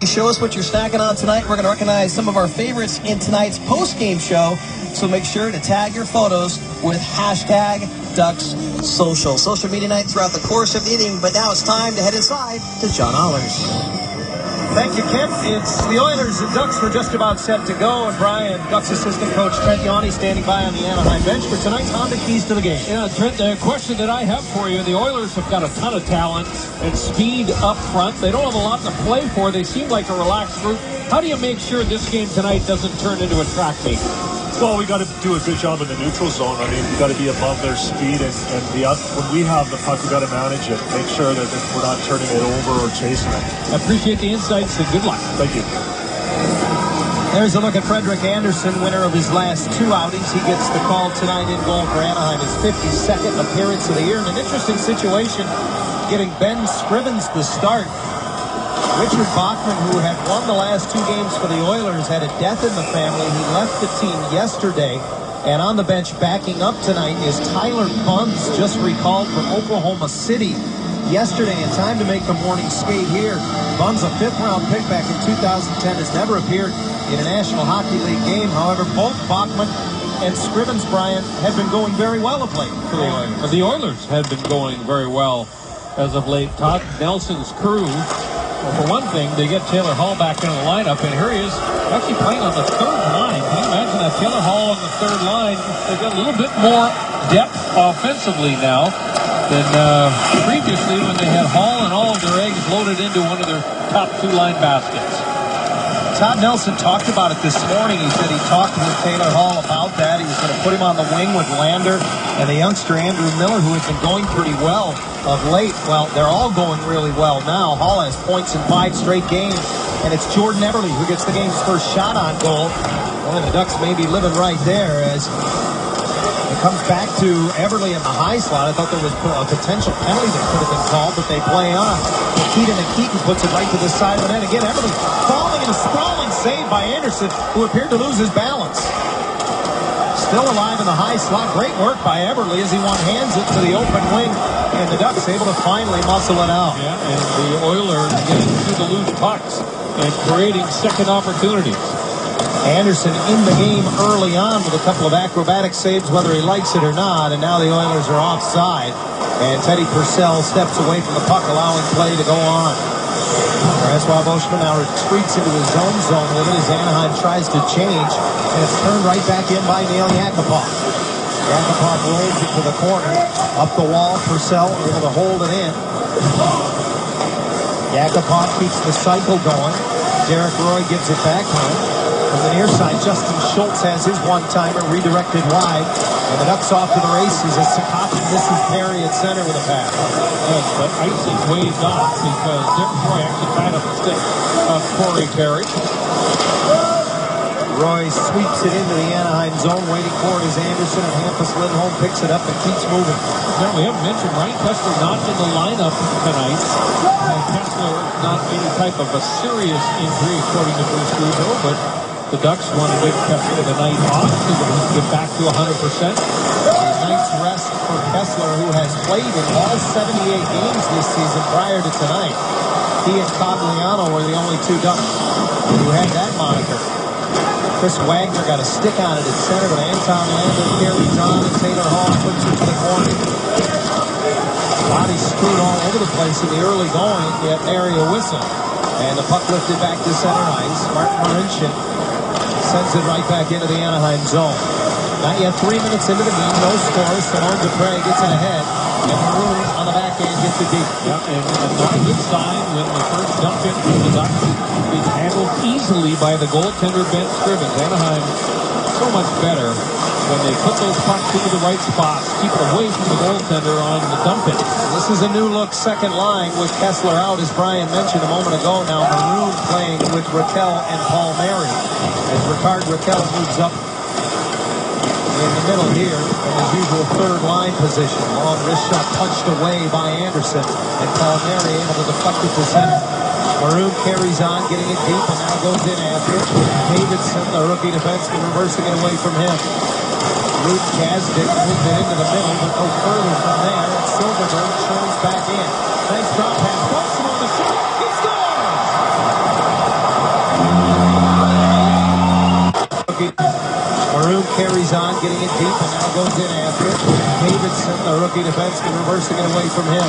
Show us what you're snacking on tonight. We're going to recognize some of our favorites in tonight's post-game show. So make sure to tag your photos with hashtag Ducks Social. Social media night throughout the course of the evening. But now it's time to head inside to John Ollers. Thank you, Kip. It's the Oilers and Ducks were just about set to go, and Brian, Ducks assistant coach Trent Yawney standing by on the Anaheim bench for tonight's Honda Keys to the Game. Yeah, Trent, the question that I have for you, the Oilers have got a ton of talent and speed up front. They don't have a lot to play for. They seem like a relaxed group. How do you make sure this game tonight doesn't turn into a track meet? Well, we got to do a good job in the neutral zone. I mean, we got to be above their speed, and when we have the puck, we got to manage it. Make sure that we're not turning it over or chasing it. I appreciate the insights and good luck. Thank you. There's a look at Frederik Andersen, winner of his last 2 outings. He gets the call tonight in goal for Anaheim, his 52nd appearance of the year. In an interesting situation, getting Ben Scrivens the start. Richard Bachman, who had won the last 2 games for the Oilers, had a death in the family. He left the team yesterday, and on the bench backing up tonight is Tyler Bunz, just recalled from Oklahoma City yesterday in time to make the morning skate here. Bunz, a 5th-round pick back in 2010, has never appeared in a National Hockey League game. However, both Bachman and Scrivens, Brian, have been going very well of late for the Oilers. The Oilers have been going very well as of late. Todd Nelson's crew, well, for one thing, they get Taylor Hall back into the lineup, and here he is actually playing on the 3rd line. Can you imagine that? Taylor Hall on the 3rd line. They've got a little bit more depth offensively now than previously when they had Hall and all of their eggs loaded into one of their top 2-line baskets. Todd Nelson talked about it this morning. He said he talked with Taylor Hall about that. He was going to put him on the wing with Lander and the youngster Andrew Miller, who has been going pretty well of late. Well, they're all going really well now. Hall has points in 5 straight games, and it's Jordan Eberle who gets the game's first shot on goal. Well, the Ducks may be living right there as it comes back to Eberle in the high slot. I thought there was a potential penalty that could have been called, but they play on. Keaton puts it right to the side of the net. Again, Eberle falling in a sprawling save by Andersen, who appeared to lose his balance. Still alive in the high slot. Great work by Eberle as he one-hands it to the open wing, and the Ducks able to finally muscle it out. Yeah, and the Oilers getting through the loose pucks and creating second opportunities. Andersen in the game early on with a couple of acrobatic saves, whether he likes it or not, and now the Oilers are offside. And Teddy Purcell steps away from the puck, allowing play to go on. Francois Beauchemin now retreats into his own zone with it as Anaheim tries to change, and it's turned right back in by Neil Yakupov. Yakupov rolls it to the corner, up the wall, Purcell able to hold it in. Yakupov keeps the cycle going. Derek Roy gives it back home. From the near side, Justin Schultz has his one-timer redirected wide. And the Ducks off to the races as Sakaki misses Perry at center with a pass. Yes, but icing waved off because Derek Roy actually tied up the stick of Corey Perry. Roy sweeps it into the Anaheim zone, waiting for it as Andersen and Hampus Lindholm picks it up and keeps moving. Now, we haven't mentioned Ryan Kessler not in the lineup tonight. Kessler not any type of a serious injury, according to Bruce Rubio, but the Ducks want to give Kessler the night off so that he can get back to 100%. A night's rest for Kessler, who has played in all 78 games this season prior to tonight. He and Cogliano were the only 2 Ducks who had that moniker. Chris Wagner got a stick on it at center, but Anton Lander carries on, and Taylor Hall puts it to the corner. Body screwed all over the place in the early going, yet nary a whistle. And the puck lifted back to center ice. Martin Marincin sends it right back into the Anaheim zone. Not yet 3 minutes into the game, no score. Simon Dupre gets it ahead, and Maroon on the back end gets it deep. Yeah, and not a good sign when the first dump in from the Ducks is handled easily by the goaltender Ben Scrivens. Anaheim so much better when they put those pucks into the right spots, keep it away from the goaltender on the dump in. This is a new look second line with Kessler out, as Brian mentioned a moment ago. Now Maroon playing with Raquel and Palmieri as Ricard Raquel moves up in the middle here in his usual third line position. Long wrist shot punched away by Andersen, and Palmieri able to deflect it to center. Maroon carries on, getting it deep, and now goes in after it. Davidson, the rookie defenseman, reversing it away from him. Luke Gazdick moved it into the middle, but no further from there. And Silverberg churns back in. Nice drop pass. Buxton on the shot. He scores! carries on, getting it deep, and now goes in after it. Davidson, the rookie defenseman, reversing it away from him.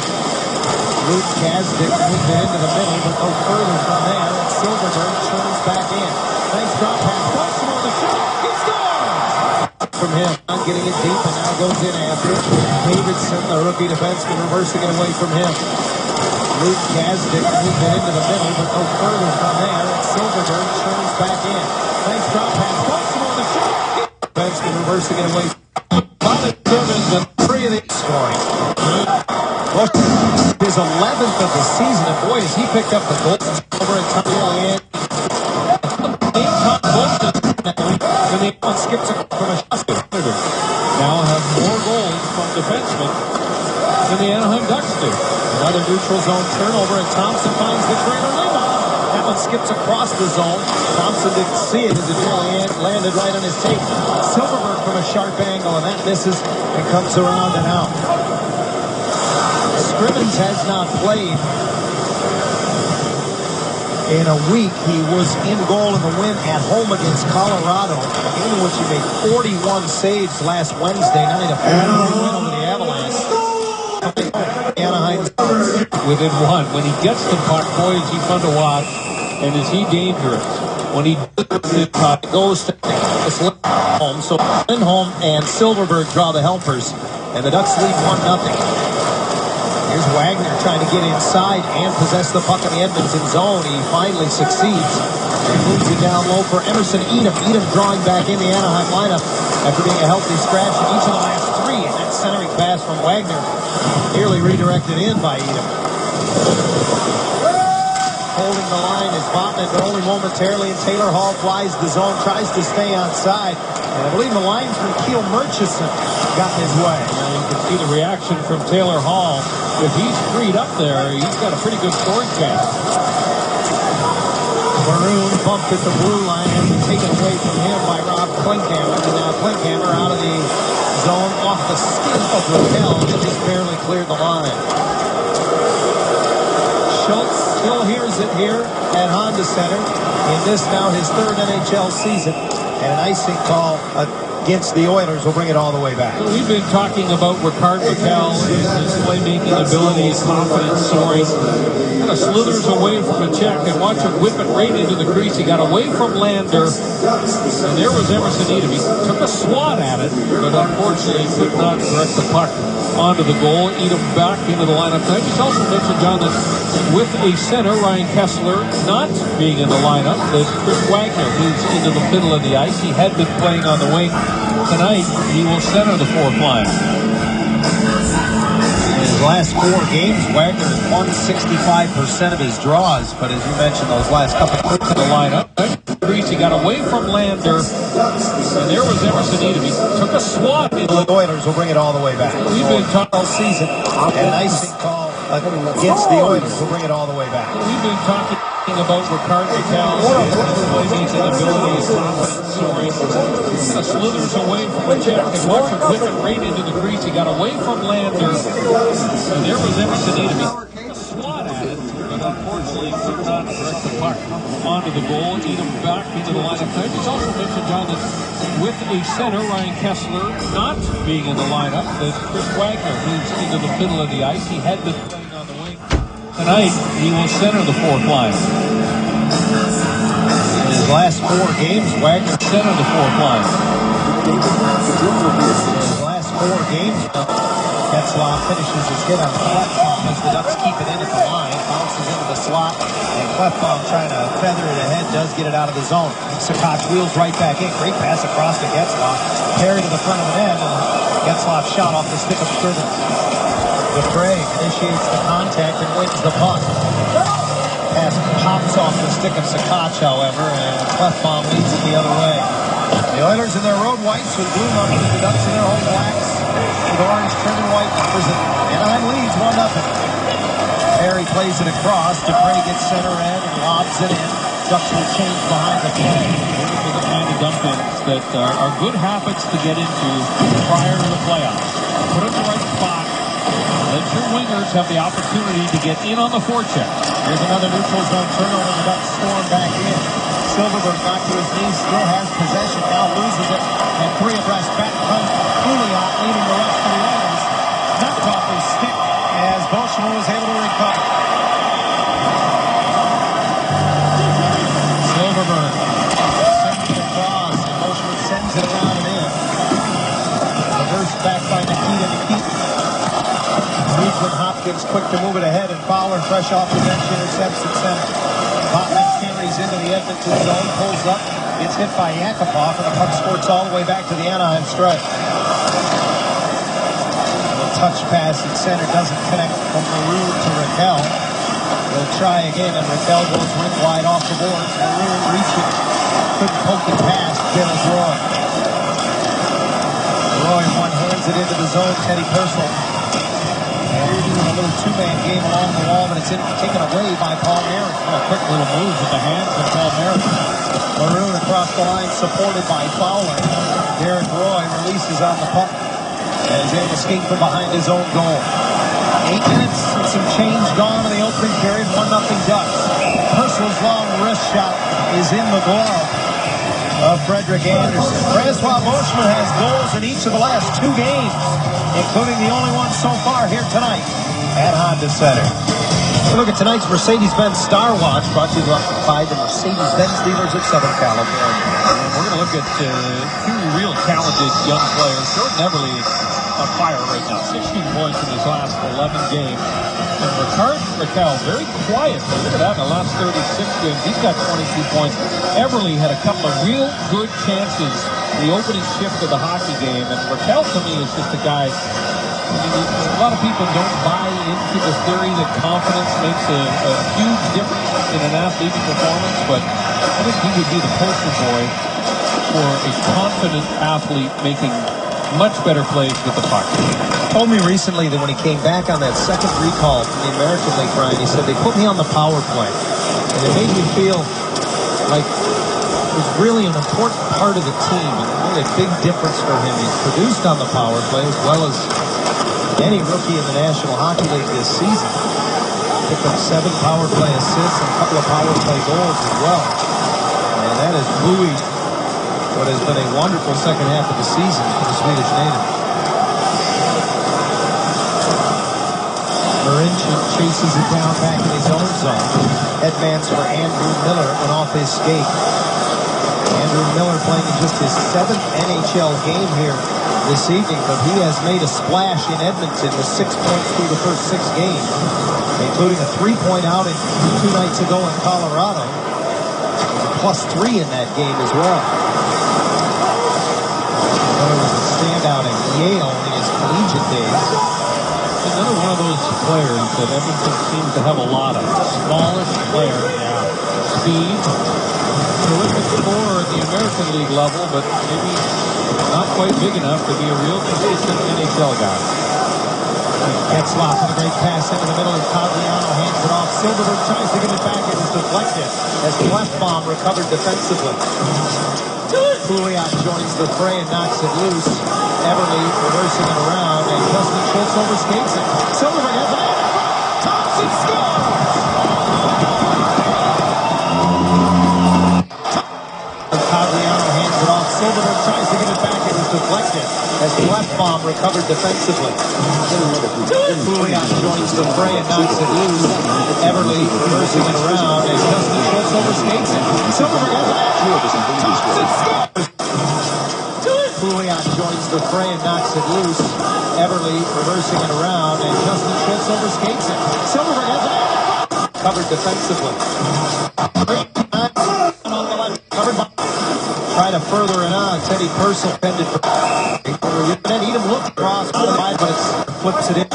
Luke Kasdick moved it into the middle, but no further from there. And Silverberg turns back in. Nice drop pass. Watson on the shot. He scores! From him, getting it deep, and now goes in after it. Davidson, the rookie defenseman, reversing it away from him. Luke Kasdick moved it into the middle, but no further from there. And Silverberg turns back in. Nice drop pass. Watson on the shot. Defenseman reversing it away. Solid service, and 3 of the scoring. His 11th of the season, and boy, has he picked up the goal over at Tommy. When the opponent skips it from a shot. Now have more goals from defensemen than the Anaheim Ducks do. Another neutral zone turnover, and Thompson finds the trailer rebound. That one skips across the zone. Thompson didn't see it as it really landed right on his tape. Silverberg from a sharp angle, and that misses and comes around and out. Scrimmins has not played in a week. He was in goal in the win at home against Colorado, a game in which he made 41 saves last Wednesday night, a 4-3 win over the Avalanche. Anaheim within one. When he gets the puck, boy, is he fun to watch, and is he dangerous. When he goes to home, so Lindholm and Silverberg draw the helpers, and the Ducks lead 1-0. Here's Wagner trying to get inside and possess the puck in the Edmonton zone. He finally succeeds and moves it down low for Emerson Edom. Edom drawing back in the Anaheim lineup after being a healthy scratch in each of the last 3. And that centering pass from Wagner nearly redirected in by Edom. Holding the line is Botman, but only momentarily, and Taylor Hall flies the zone, tries to stay onside. And I believe the linesman, Keel Murchison, got in his way. Well, you can see the reaction from Taylor Hall. If he's freed up there, he's got a pretty good scoring chance. Maroon bumped at the blue line and taken away from him by Rob Klinkhammer. And now Klinkhammer out of the zone off the skin of Raquel and just barely cleared the line. Schultz still hears it here at Honda Center in this now his 3rd NHL season. And an icing call against the Oilers will bring it all the way back. We've been talking about Ricard Raquel, his playmaking ability, his confidence soaring. Kind of slithers away from a check, and watch him whip it right into the crease. He got away from Lander, and there was Emerson Edom. He took a swat at it, but unfortunately could not direct the puck onto the goal. Edom back into the lineup tonight. He's also mentioned, John, that with a center, Ryan Kessler, not being in the lineup, that Chris Wagner moves into the middle of the ice. He had been playing on the wing. Tonight, he will center the 4th line. In his last 4 games, Wagner has won 65% of his draws, but as you mentioned, those last couple of the lineup. He got away from Lander, and there was Emerson Edom. He took a swat. The Oilers will bring it all the way back. We've been talking all season, and an icing call against the Oilers will bring it all the way back. We've been talking about Ricard Raquel, his playmaking ability, his confidence soaring. Kind of slithers away from a check, and watch him whip it right into the crease. He got away from Lander, and there was Emerson Edom. He took a swat at it, but unfortunately could not direct the puck onto the goal. Edom back into the lineup tonight. He's also mentioned, John, that with a center, Ryan Kessler, not being in the lineup, that Chris Wagner moves into the middle of the ice. He had been playing on the wing. Tonight, he will center the 4th line. In his last 4 games, Wagner center the 4th line. In his last 4 games, Getzlaf finishes his hit on Klefbom as the Ducks keep it in at the line. Bounces into the slot, and Klefbom trying to feather it ahead, does get it out of the zone. Sakoc wheels right back in. Great pass across to Getzlaf. Carried to the front of the net, and Getzlaf shot off the stick of Scrivens. Dupre initiates the contact and wins the puck. Pass pops off the stick of Sakoc, however, and Klefbom leads it the other way. The Oilers in their road whites with blue numbers, the Ducks in their home blacks with orange trim and white numbers. Anaheim leads 1-0. Perry plays it across. Dupre gets center end and lobs it in. Ducks will change behind the play. These are the kind of dump-ins that are good habits to get into prior to the playoffs. Put it in the right spot. Let your wingers have the opportunity to get in on the forecheck. Here's another neutral zone turnover. The Ducks storm back in. Silverberg got to his knees, still has possession, now loses it, and 3 of Higgins quick to move it ahead, and Fowler, fresh off the bench, intercepts at center. Botman carries into the Edmonton zone, pulls up, gets hit by Yakupov, and the puck squirts all the way back to the Anaheim stripe. The touch pass at center doesn't connect from Maroon to Raquel. They'll try again, and Raquel goes rim wide off the boards. Maroon reaching, couldn't poke it past Dennis Roy. Roy one-hands it into the zone, Teddy Purcell. And we're doing a little two-man game along the wall, but it's taken away by Paul Merritt. A quick little move with the hands of Paul Merritt. Maroon across the line, supported by Fowler. Derek Roy releases on the puck and is able to skate from behind his own goal. 8 minutes and some change gone in the opening period. 1-0 Ducks. Purcell's long wrist shot is in the glove of Frederick Anderson. Francois Beauchemin has goals in each of the last 2 games, including the only one so far here tonight at Honda Center. Look at tonight's Mercedes-Benz Star Watch, brought to you by the Mercedes-Benz dealers of Southern California. And we're going to look at 2 real talented young players. Jordan Everly on fire right now. 16 points in his last 11 games. And Raquel, very quiet. Look at that in the last 36 games. He's got 22 points. Everly had a couple of real good chances the opening shift of the hockey game. And Raquel, to me, is just a guy. I mean, a lot of people don't buy into the theory that confidence makes a huge difference in an athlete's performance, but I think he would be the poster boy for a confident athlete making much better plays with the puck. Told me recently that when he came back on that second recall from the American League, Brian, he said, they put me on the power play, and it made me feel like it was really an important part of the team, and really a big difference for him. He's produced on the power play as well as any rookie in the National Hockey League this season. Picked up 7 power play assists and a couple of power play goals as well. And that has buoyed what has been a wonderful second half of the season for the Swedish native. Marincin chases it down back in his own zone. Headmans for Andrew Miller went off his skate. Andrew Miller playing in just his 7th NHL game here this evening, but he has made a splash in Edmonton with 6 points through the first 6 games, including a 3-point outing 2 nights ago in Colorado. +3 in that game as well. Miller was a standout at Yale in his collegiate days. Another one of those players that Edmonton seems to have a lot of. Smallish player, speed, terrific scorer at the American League level, but maybe not quite big enough to be a real consistent NHL guy. Getzlaf with a great pass into the middle, and Cogliano hands it off. Silverberg tries to get it back, it is deflected as Lefbaum recovered defensively. Pouliot joins the fray and knocks it loose. Everly reversing it around, and Justin Schultz overskates it. Silverberg has it. Thompson scores! Cogliano hands it off. Silverberg tries to get it back, it is deflected as Lefbaum recovered defensively. Pouliot joins the fray and knocks it loose. Everly reversing it around, and Justin Schultz overskates it. Silverberg has it. Thompson scores! Pouliot joins the fray and knocks it loose. Everly reversing it around, and Justin Schultz overskates it. Silverberg has it. Covered defensively. On the left, covered by. Try to further it on. Teddy Purcell pended for. Then Edom looked across the line, but it flips it in.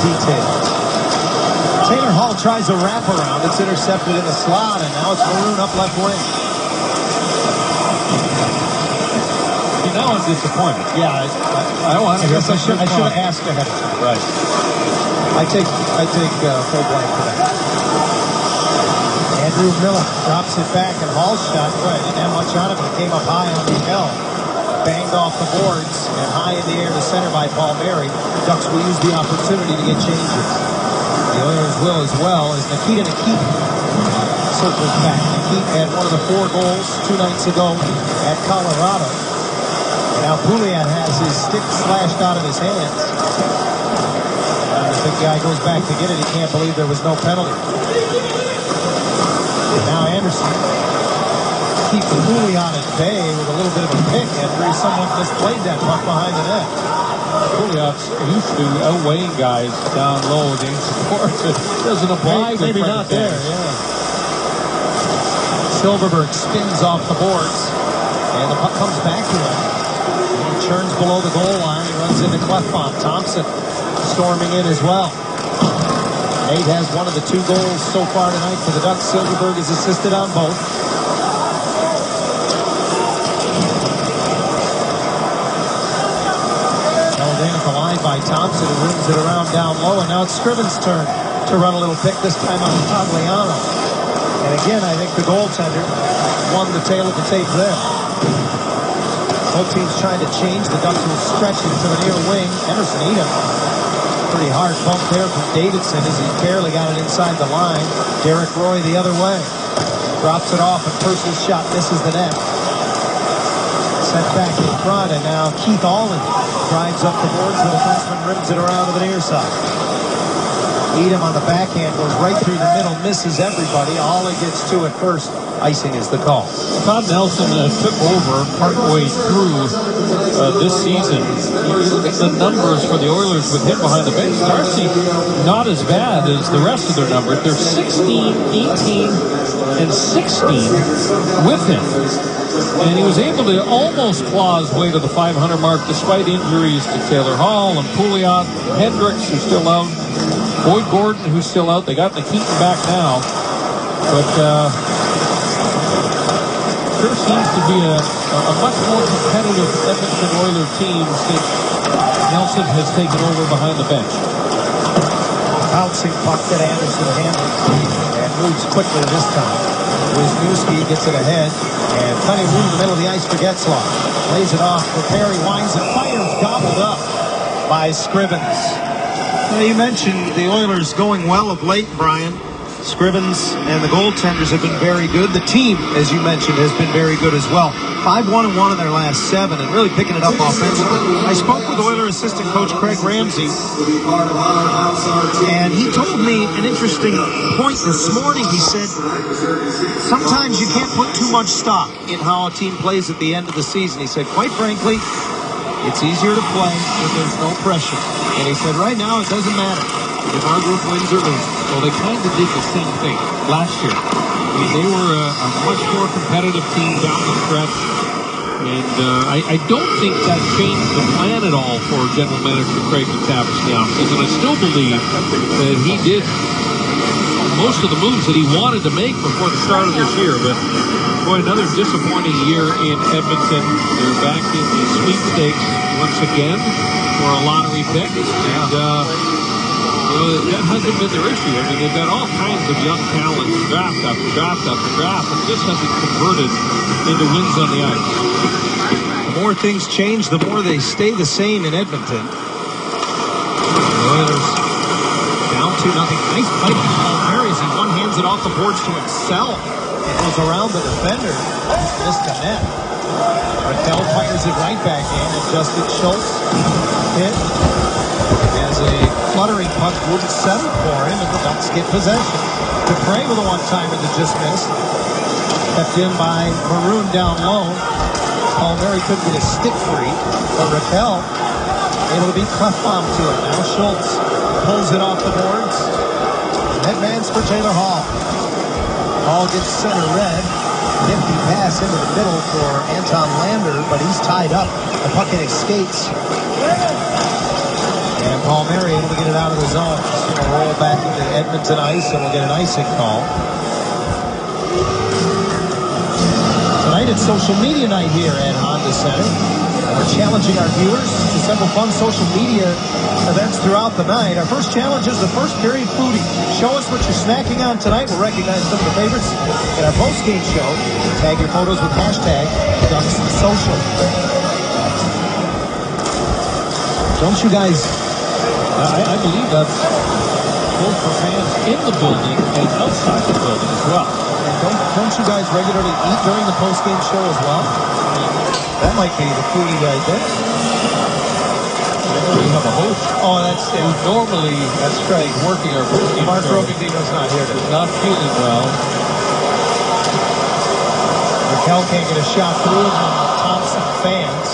Details. Taylor Hall tries a wraparound. It's intercepted in the slot, and now it's Maroon up left wing. Now I'm disappointed. Yeah, I guess I should have asked ahead of time. Right. I take full blame for that. Andrew Miller drops it back, and Hall's shot, right, didn't have much on it, but it came up high on the L. Banged off the boards and high in the air to center by Paul Mary. Ducks will use the opportunity to get changes. The Oilers will as well, as Nikita circles back. Nikita had one of the 4 goals 2 nights ago at Colorado. Now Pouliot has his stick slashed out of his hands. And the big guy goes back to get it. He can't believe there was no penalty. And now Anderson keeps Pouliot at bay with a little bit of a pick after someone misplayed that puck behind the net. Pouliot's used to outweighing guys down low against supports. It doesn't apply. Maybe not there, yeah. Silverberg spins off the boards, and the puck comes back to him. He turns below the goal line. He runs into Clefbaum. Thompson storming in as well. Nate has one of the 2 goals so far tonight for the Ducks. Silverberg is assisted on both. Held in at the line by Thompson, who wins it around down low, and now it's Scriven's turn to run a little pick, this time on Tagliano. And again, I think the goaltender won the tail of the tape there. Both teams trying to change. The Ducks will stretch it to the near wing. Emerson Edom. Pretty hard bump there from Davidson as he barely got it inside the line. Derek Roy the other way. Drops it off, and Purcell's shot misses the net. Sent back in front, and now Keith Allen drives up the boards. The defenseman rims it around to the near side. Edom on the backhand goes right through the middle, misses everybody. Allen gets to it first. Icing is the call. Todd Nelson took over partway through this season. You look at the numbers for the Oilers with him behind the bench. Darcy, not as bad as the rest of their numbers. They're 16, 18, and 16 with him. And he was able to almost claw his way to the 500 mark despite injuries to Taylor Hall and Pouliot, Hendricks, who's still out, Boyd Gordon, who's still out. They got Nikitin back now. But sure seems to be a much more competitive Edmonton Oilers team since Nelson has taken over behind the bench. Bouncing puck that Anderson handles and moves quickly this time. Wisniewski gets it ahead, and plenty of room in the middle of the ice for Getzlaff. Lays it off for Perry, winds and fires, gobbled up by Scrivens. Well, you mentioned the Oilers going well of late, Brian. Scrivens and the goaltenders have been very good. The team, as you mentioned, has been very good as well. 5-1-1 in their last 7 and really picking it up offensively. I spoke with Oilers assistant coach Craig Ramsey, and he told me an interesting point this morning. He said, sometimes you can't put too much stock in how a team plays at the end of the season. He said, quite frankly, it's easier to play when there's no pressure. And he said, right now, it doesn't matter if our group wins or loses. Well, they kind of did the same thing last year. I mean, they were a much more competitive team down the stretch. And I don't think that changed the plan at all for General Manager Craig McTavish now. And I still believe that he did most of the moves that he wanted to make before the start of this year. But, boy, another disappointing year in Edmonton. They're back in the sweepstakes once again for a lottery pick. And, that hasn't been their issue. I mean, they've got all kinds of young talent, draft after draft after draft, and just hasn't converted into wins on the ice. The more things change, the more they stay the same in Edmonton. The Oilers down 2-0. Nice fight by Paul Mary as he one-hands it off the boards to himself. It goes around the defender. Missed the net. Raquel fires it right back in, and Justin Schultz hit as a fluttering puck wouldn't settle for him, and the Ducks get possession. Dupre with a one-timer that just missed. Kept in by Maroon down low. Paul Mary couldn't get his stick free, but Raquel able to beat Clefbaum to it. Now Schultz pulls it off the boards. Headman's for Taylor Hall. Hall gets center red. Nifty pass into the middle for Anton Lander, but he's tied up. The puck escapes. And Paul Mary able to get it out of the zone. It's going to roll back into Edmonton ice, and we'll get an icing call. Tonight it's social media night here at Honda Center. And we're challenging our viewers to several fun social media events throughout the night. Our first challenge is the first period foodie. Show us what you're snacking on tonight. We'll recognize some of the favorites in our post-game show. Tag your photos with hashtag #DucksSocial. Don't you guys... I believe that's both for fans in the building and outside the building as well. And don't you guys regularly eat during the post-game show as well? That might be the foodie right there. We have a host. Oh, that's normally that's right. working our post-game Mark show. Robidino's not here today. Not feeling well. Raquel can't get a shot through it from Thompson fans.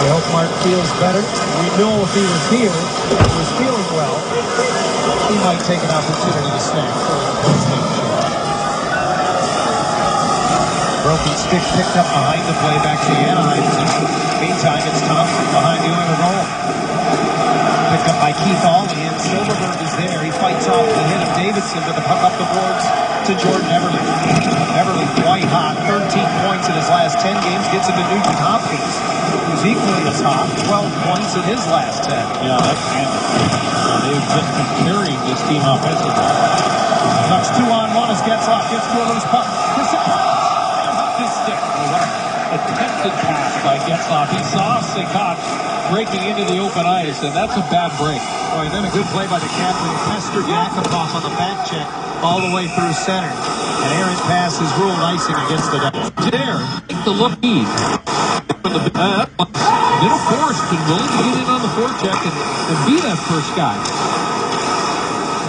We We hope Mark feels better. We know if he was here, if he was feeling well, he might take an opportunity to snack for the post-game show. Broken stick picked up behind the play back to the Anaheim zone. Meantime, it's Thompson behind the Oilers goal. Picked up by Keith Ollie, and Silverberg is there. He fights off the hit of Davidson, but the puck up the boards to Jordan Everly. Everly white hot, 13 points in his last 10 games, gets into Nugent Hopkins, who's equally as hot, 12 points in his last 10. Yeah, that's handy. They've just been carrying this team offensively. Ducks 2-on-1 as Getzlaf gets to a loose puck. For surprise! His stick. Attempted pass by Getzlaf. He saw Sekach breaking into the open ice, and that's a bad break. Oh, and then a good play by the captain. Pestered Yakupov on the back check all the way through center. An errant pass is ruled icing against the Ducks. There, take the look lead. Little forced and willing to get in on the forecheck and be that first guy.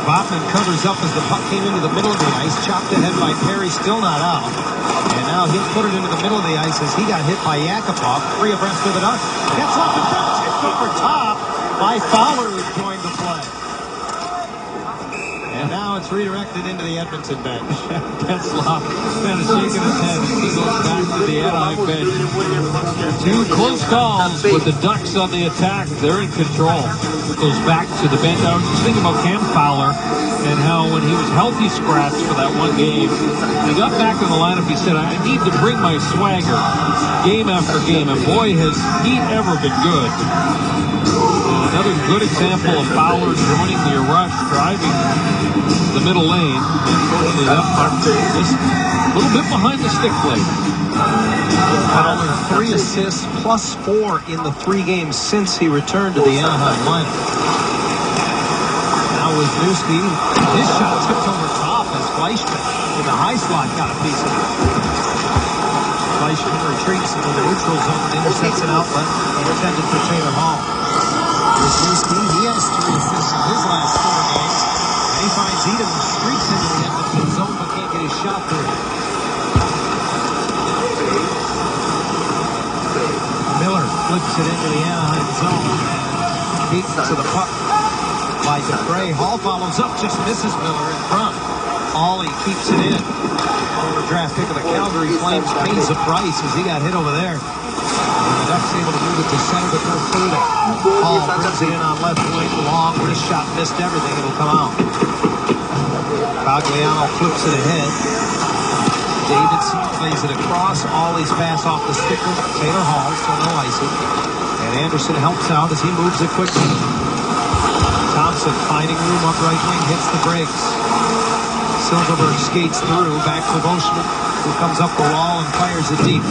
Botman covers up as the puck came into the middle of the ice, chopped ahead by Perry, still not out. And now he'll put it into the middle of the ice as he got hit by Yakupov, free abreast of the Ducks. Gets off the bench, tipped over top by Fowler, who's joined the play. And now it's redirected into the Edmonton bench. Getzlaf kind of shaking his head as he goes back to the Anaheim bench. Two close calls with the Ducks on the attack. They're in control. Goes back to the bench. I was just thinking about Cam Fowler and how when he was healthy scratched for that one game, he got back in the lineup. He said, I need to bring my swagger game after game. And boy, has he ever been good. Another good example of Fowler joining the rush, driving the middle lane. Unfortunately, that puck just a little bit behind the stick plate. Fowler 3 assists plus 4 in the 3 games since he returned to the Anaheim lineup. Now Wisniewski, his shot tipped over top as Fleischmann in the high slot got a piece of it. Fleischmann retreats into the neutral zone and intercepts an outlet intended for Taylor Hall. Wisniewski, he has 3 assists in his last 4 games. And he finds Edom streaks into the Edmonton zone but can't get his shot through. Miller flips it into the Anaheim zone. Beats to the puck by Debray. Hall follows up, just misses Miller in front. Ollie keeps it in. Former draft pick of the Calgary Flames pays the price as he got hit over there. And the Ducks able to move it to center to Perfuda. Hall brings it in on left wing. Long wrist shot, missed everything. It'll come out. Cogliano flips it ahead. Davidson plays it across. Ollie's pass off the sticker. Taylor Hall, so no icing. And Anderson helps out as he moves it quickly. Thompson finding room up right wing, hits the brakes. Silverberg skates through, back to Boschman, who comes up the wall and fires it deep.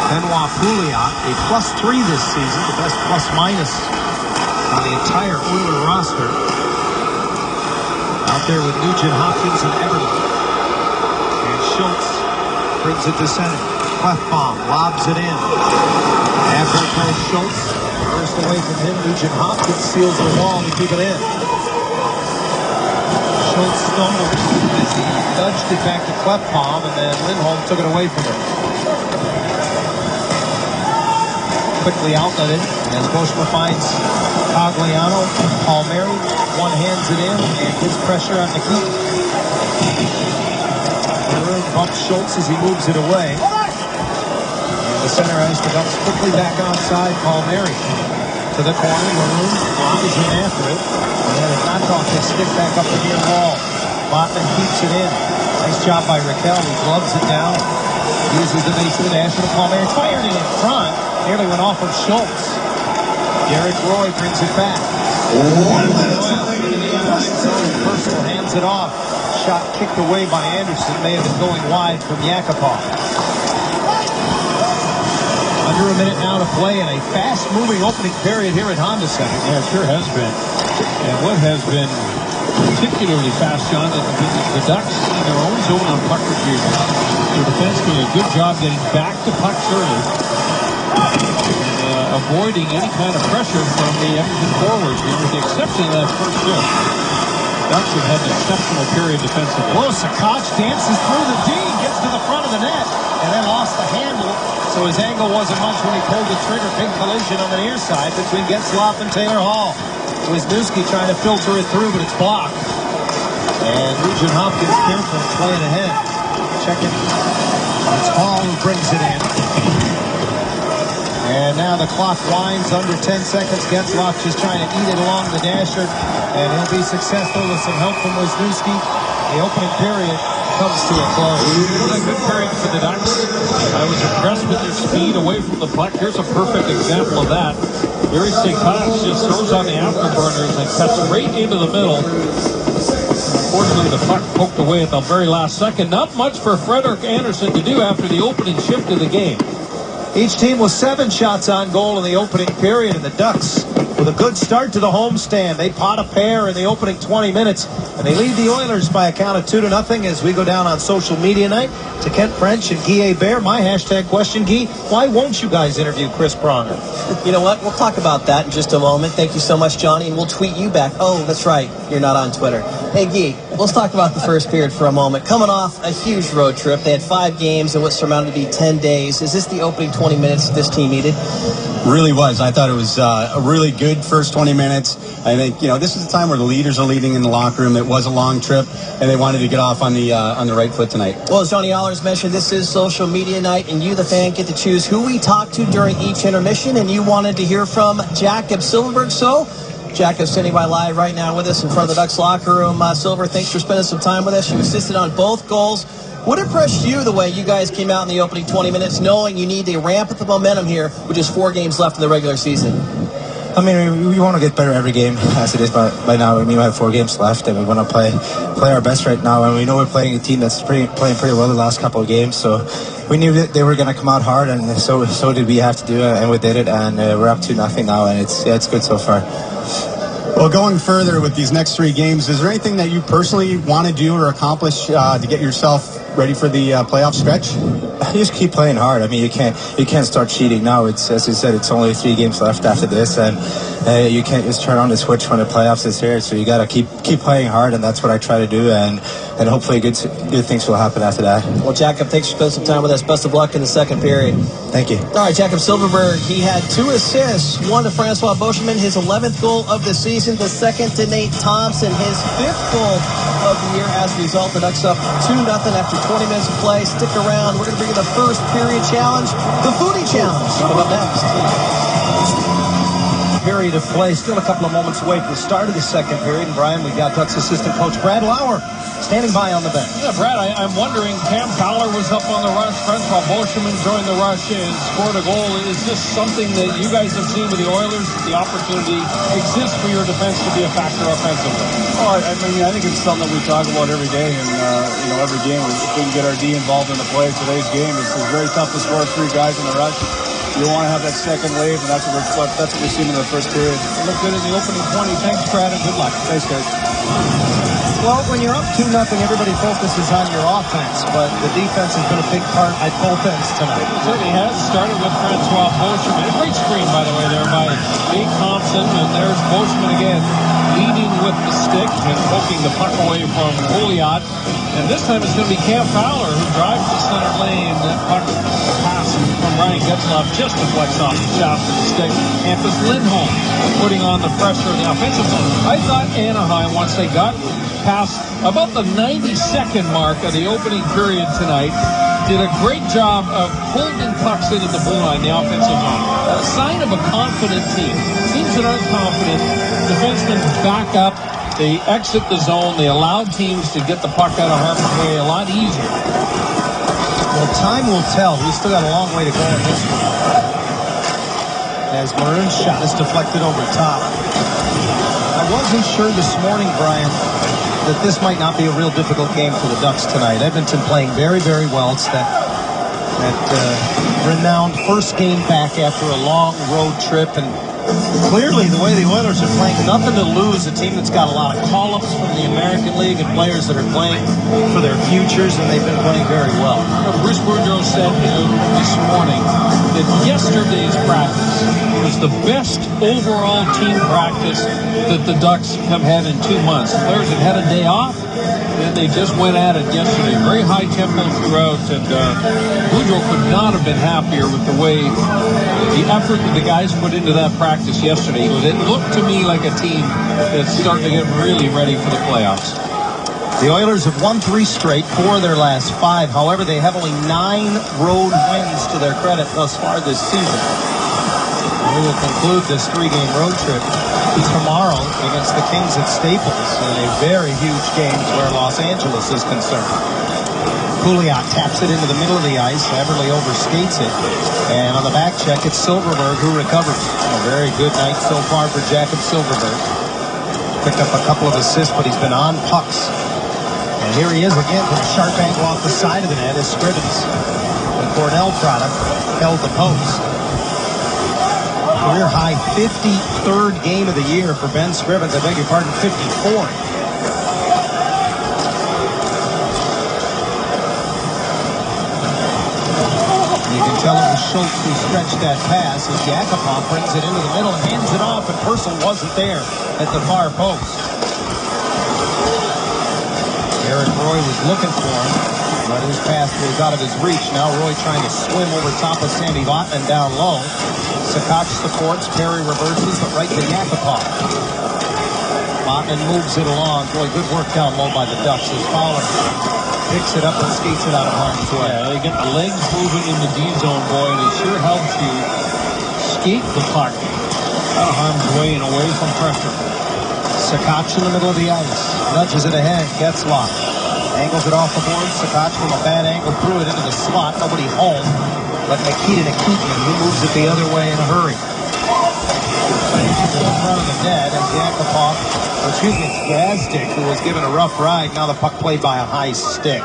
Benoit Pouliot, a +3 this season, the best plus-minus on the entire Oiler roster. Out there with Nugent Hopkins and Everly. And Schultz brings it to center. Clefbaum lobs it in. After it goes Schultz, first away from him, Nugent Hopkins seals the wall to keep it in. Schultz stumbled as he nudged it back to Clefbaum, and then Lindholm took it away from him. Quickly outletted as Boschman finds Cogliano. Palmieri one-hands it in and gets pressure on Nikita. Maroon bumps Schultz as he moves it away. And the center ice, the Ducks quickly back outside. Palmieri to the corner. Maroon flies in after it. And then it's knocked off his stick back up the near wall. Botman keeps it in. Nice job by Raquel. He gloves it down. Uses the base of the dash for Palmieri. Fired it in front. Nearly went off of Schultz. Derek Roy brings it back. Personal hands it off. Shot kicked away by Anderson. May have been going wide from Yakupov. Under a minute now to play in a fast-moving opening period here at Honda Center. Yeah, it sure has been. And what has been particularly fast, John, the Ducks in their own zone on puck retrieval. Their defense doing a good job getting back to pucks early. Avoiding any kind of pressure from the Edmonton forwards here, with the exception of that first shift. Ducks have had an exceptional period defensively. Whoa, Sakoc dances through the D, gets to the front of the net, and then lost the handle. So his angle wasn't much when he pulled the trigger. Big collision on the near side between Getzlaf and Taylor Hall. Wisniewski trying to filter it through, but it's blocked. And Nugent Hopkins careful playing ahead. Checking. It's Hall who brings it in. And now the clock winds under 10 seconds. Getzlaf just trying to eat it along the dasher. And he'll be successful with some help from Wisniewski. The opening period comes to a close. What a good period for the Ducks. I was impressed with their speed away from the puck. Here's a perfect example of that. Gary Sakoc just throws on the afterburners and cuts right into the middle. Unfortunately, the puck poked away at the very last second. Not much for Frederik Andersen to do after the opening shift of the game. Each team was 7 shots on goal in the opening period, and the Ducks with a good start to the homestand. They pot a pair in the opening 20 minutes, and they lead the Oilers by a count of 2-0 as we go down on social media night to Kent French and Guy Hebert. My hashtag question, Guy, why won't you guys interview Chris Pronger? You know what? We'll talk about that in just a moment. Thank you so much, Johnny, and we'll tweet you back. Oh, that's right. You're not on Twitter. Hey, Guy, let's talk about the first period for a moment. Coming off a huge road trip, they had 5 games in what surmounted to be 10 days. Is this the opening 20 minutes this team needed? Really was. I thought it was a really good first 20 minutes. I think, this is the time where the leaders are leading in the locker room. It was a long trip, and they wanted to get off on the right foot tonight. Well, as Johnny Allers mentioned, this is social media night, and you, the fan, get to choose who we talk to during each intermission, and you wanted to hear from Jakob Silfverberg. So, Jakob standing by live right now with us in front of the Ducks locker room. Silver, thanks for spending some time with us. You assisted on both goals. What impressed you the way you guys came out in the opening 20 minutes, knowing you need to ramp up the momentum here with just 4 games left in the regular season? I mean, we want to get better every game as it is by now. We have 4 games left, and we want to play our best right now. And we know we're playing a team that's playing pretty well the last couple of games. So we knew that they were going to come out hard, and so did we have to do it, and we did it. And we're up 2-0 now, and it's good so far. Well, going further with these next 3 games, is there anything that you personally want to do or accomplish to get yourself ready for the playoff stretch? You just keep playing hard. I mean, you can't start cheating now. It's, as you said, it's only 3 games left after this, and you can't just turn on the switch when the playoffs is here. So you got to keep playing hard, and that's what I try to do, and hopefully good things will happen after that. Well, Jakob, thanks for spending some time with us. Best of luck in the second period. Thank you. All right, Jakob Silfverberg, he had 2 assists, 1 to Francois Beauchemin, his 11th goal of the season, the second to Nate Thompson, his 5th goal of the year. As a result, the Ducks up 2-0 after 20 minutes of play. Stick around. We're going to bring you the first period challenge, the Foodie Challenge. Coming up next. Period of play, still a couple of moments away from the start of the second period. And Brian, we've got Ducks assistant coach Brad Lauer standing by on the bench. Yeah, Brad, I'm wondering, Cam Fowler was up on the rush. Francois Beauchemin joined the rush and scored a goal. Is this something that you guys have seen with the Oilers? The opportunity exists for your defense to be a factor offensively? Oh, I mean, I think it's something that we talk about every day, and every game. If we can get our D involved in the play of today's game, it's very tough to score 3 guys in the rush. You want to have that second wave, and that's what we've seen in the first period. You look good in the opening 20. Thanks, Brad, and good luck. Thanks, guys. Well, when you're up 2-0, everybody focuses on your offense, but the defense has been a big part at both ends tonight. It certainly has. Started with Francois Beauchemin. A great screen, by the way, there by Nate Thompson, and there's Beauchemin again, leading with the stick and poking the puck away from Pouliot. And this time it's going to be Cam Fowler who drives the center lane. That puck pass from Ryan Getzlaf just deflects off the shaft of the stick. Hampus Lindholm putting on the pressure in the offensive zone. I thought Anaheim, once they got past about the 90-second mark of the opening period tonight, did a great job of holding pucks into the blue line, the offensive zone. A sign of a confident team. Teams that aren't confident, defensemen back up. They exit the zone. They allow teams to get the puck out of harm's way a lot easier. Well, time will tell. We've still got a long way to go in this one. As Maroon's shot is deflected over top. I wasn't sure this morning, Brian, that this might not be a real difficult game for the Ducks tonight. Edmonton playing very, very well. It's that renowned first game back after a long road trip, and Clearly, the way the Oilers are playing, nothing to lose. A team that's got a lot of call-ups from the American League and players that are playing for their futures, and they've been playing very well. Bruce Boudreau said this morning that yesterday's practice was the best overall team practice that the Ducks have had in 2 months. The players had a day off, and they just went at it yesterday. Very high tempo throughout, and Boudreau could not have been happier with the way the effort that the guys put into that practice yesterday. It looked to me like a team that's starting to get really ready for the playoffs. The Oilers have won 3 straight, 4 of their last 5. However, they have only 9 road wins to their credit thus far this season. We will conclude this 3-game road trip tomorrow against the Kings at Staples in a very huge game where Los Angeles is concerned. Pouliot taps it into the middle of the ice. Everly overskates it. And on the back check, it's Silverberg who recovers. A very good night so far for Jakob Silverberg. Picked up a couple of assists, but he's been on pucks. And here he is again from a sharp angle off the side of the net as Scrivens, the Cornell product, held the post. Career high 53rd game of the year for Ben Scrivens. I beg your pardon, 54. You can tell it was Schultz who stretched that pass as Yakupov brings it into the middle and hands it off, and Purcell wasn't there at the far post. Eric Roy was looking for him, but his pass was out of his reach. Now Roy trying to swim over top of Sandy Vatanen down low. Sakic supports, Perry reverses, but right to Yakupov. Vatanen moves it along. Boy, good work down low by the Ducks as Fowler picks it up and skates it out of harm's way. Yeah, they get the legs moving in the D zone, boy, and it sure helps you skate the puck out of harm's way and away from pressure. Sakic in the middle of the ice. Nudges it ahead. Getzlaf angles it off the board. Sakic from a bad angle threw it into the slot. Nobody home. But Nikita Nikitin, he moves it the other way in a hurry. To the front of the net as Yakupov, it's Gazdic who was given a rough ride. Now the puck played by a high stick.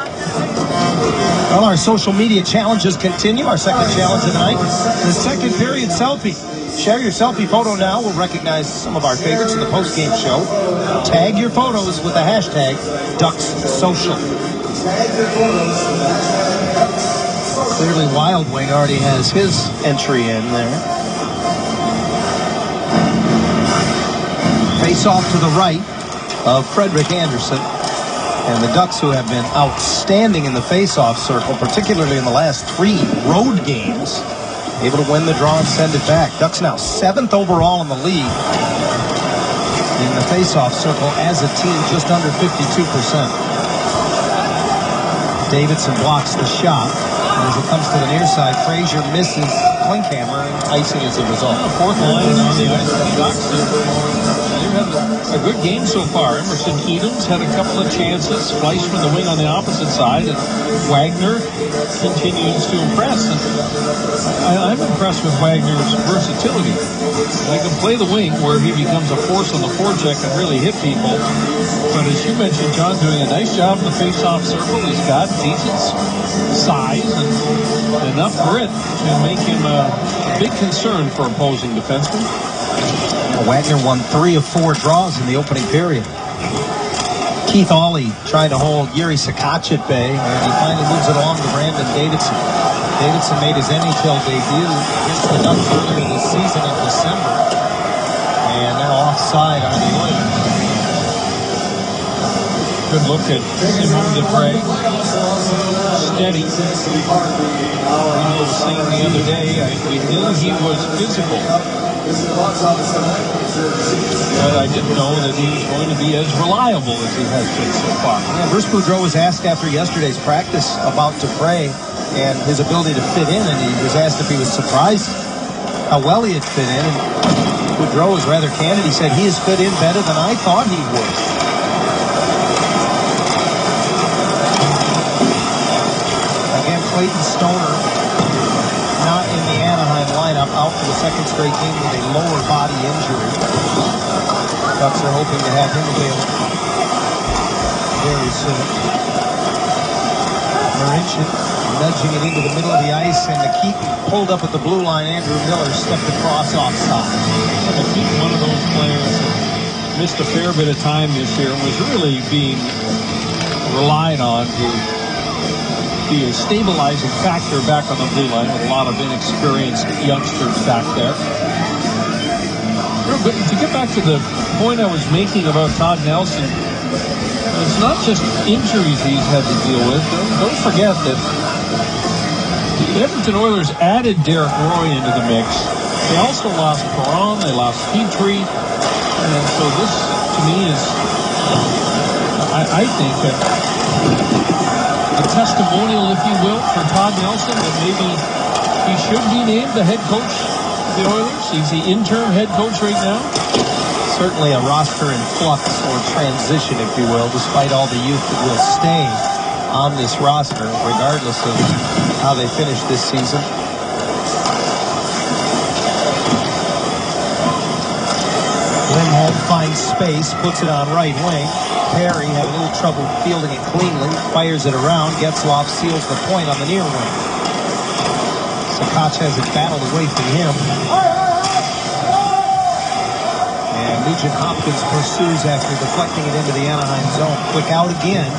Well, our social media challenges continue. Our second challenge of the night, the second period selfie. Share your selfie photo now. We'll recognize some of our favorites in the post-game show. Tag your photos with the hashtag DucksSocial. Clearly Wild Wing already has his entry in there. Face off to the right of Frederick Anderson. And the Ducks, who have been outstanding in the face-off circle, particularly in the last 3 road games, able to win the draw and send it back. Ducks now 7th overall in the league in the face-off circle as a team, just under 52%. Davidson blocks the shot. And as it comes to the near side, Frazier misses Klinkhammer, and icing as a result. Fourth line is on the ice for the Ducks. They've had a good game so far. Emerson Edens had a couple of chances. Fleischman the wing on the opposite side, and Wagner continues to impress. And I'm impressed with Wagner's versatility. He can play the wing where he becomes a force on the forecheck and really hit people. But as you mentioned, John, doing a nice job in the face-off circle. He's got decent size and enough grit to make him a big concern for opposing defensemen. Wagner won 3 of 4 draws in the opening period. Keith Awley trying to hold Yuri Sakic at bay, and he finally moves it along to Brandon Davidson. Davidson made his NHL debut against the Ducks earlier this season in December, and now offside on the Oilers. Good look at Simon Dupre. Steady. We were saying the other day, we knew he was physical. But I didn't know that he was going to be as reliable as he has been so far. Yeah, Bruce Boudreau was asked after yesterday's practice about Dupre and his ability to fit in, and he was asked if he was surprised how well he had fit in. And Boudreau was rather candid. He said he has fit in better than I thought he would. Again, Clayton Stoner, not in the Anaheim lineup, out for the second straight game with a lower body injury. Ducks are hoping to have him available very soon. They're inching, nudging it into the middle of the ice, and the keep pulled up at the blue line. Andrew Miller stepped across offside. The keep, one of those players that missed a fair bit of time this year, was really being relied on to be a stabilizing factor back on the blue line with a lot of inexperienced youngsters back there. But to get back to the point I was making about Todd Nelson, it's not just injuries he's had to deal with. Don't forget that the Edmonton Oilers added Derek Roy into the mix. They also lost Perron, they lost Petrie, and so this, to me, is, I think, a testimonial, if you will, for Todd Nelson that maybe he should be named the head coach of the Oilers. He's the interim head coach right now. Certainly a roster in flux or transition, if you will, despite all the youth that will stay on this roster, regardless of how they finish this season. Lindholm finds space, puts it on right wing. Perry had a little trouble fielding it cleanly, fires it around. Getzlaf seals the point on the near wing. Sakoch has it battled away from him. And Nugent Hopkins pursues after deflecting it into the Anaheim zone. Quick out again.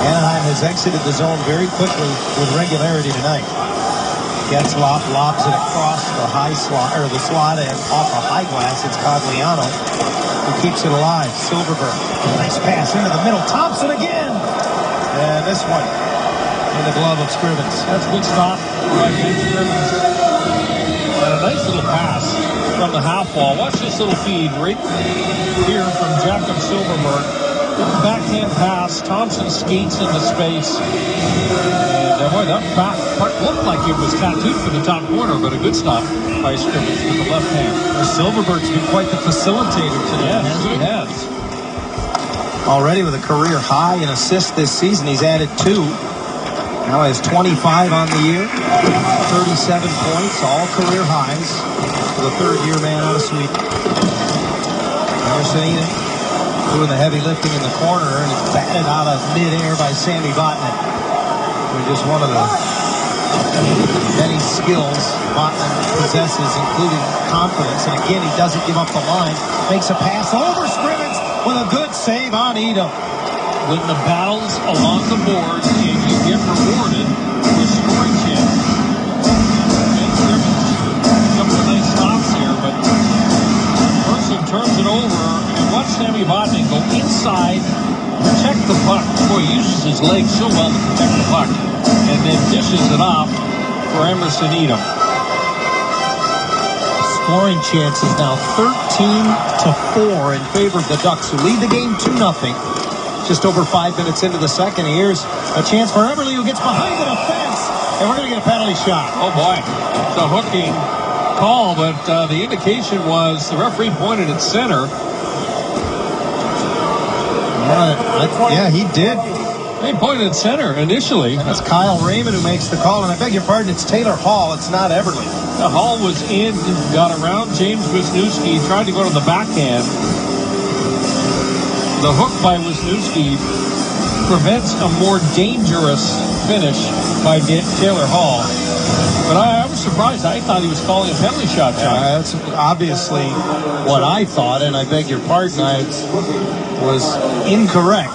Anaheim has exited the zone very quickly with regularity tonight. Getzlaf lobs it across the high slot, or the slot, and off a high glass. It's Cogliano who keeps it alive. Silverberg, nice pass into the middle. Thompson again, and this one in the glove of Scrivens. That's a good stop by Ben Scrivens. And a nice little pass from the half wall. Watch this little feed right here from Jakob Silverberg. Backhand pass. Thompson skates into space. And boy, that back puck looked like it was tattooed for the top corner, but a good stop by Scrivens with the left hand. Silverberg's been quite the facilitator today. Yes, he has. Already with a career high in assists this season. He's added 2. Now has 25 on the year. 37 points, all career highs for the third-year man out of Sweden. Emerson Eden doing the heavy lifting in the corner, and it's batted out of midair by Sammy Vatanen. Just one of the many skills Vatanen possesses, including confidence. And again, he doesn't give up the line. Makes a pass over Scrivens with a good save on Edom. When the battles along the boards, and you get rewarded with scoring chances. Ben Scrivens, a couple of nice stops here, but Person turns it over, and watch Sammy Vatanen go inside, protect the puck. Boy, he uses his legs so well to protect the puck, and then dishes it off for Emerson Edom. Scoring chances now 13-4 in favor of the Ducks, who lead the game 2-0. Just over 5 minutes into the second. Here's a chance for Everly, who gets behind the defense, and we're going to get a penalty shot. Oh boy, it's a hooking call, but the indication was the referee pointed at center. Yeah, he did. They pointed at center initially. That's Kyle Raymond who makes the call, and I beg your pardon, it's Taylor Hall. It's not Everly. The Hall was in, got around James Wisniewski, tried to go to the backhand. The hook by Wisniewski prevents a more dangerous finish by Taylor Hall. But I was surprised. I thought he was calling a penalty shot. That's obviously what I thought, and I beg your pardon, I was incorrect.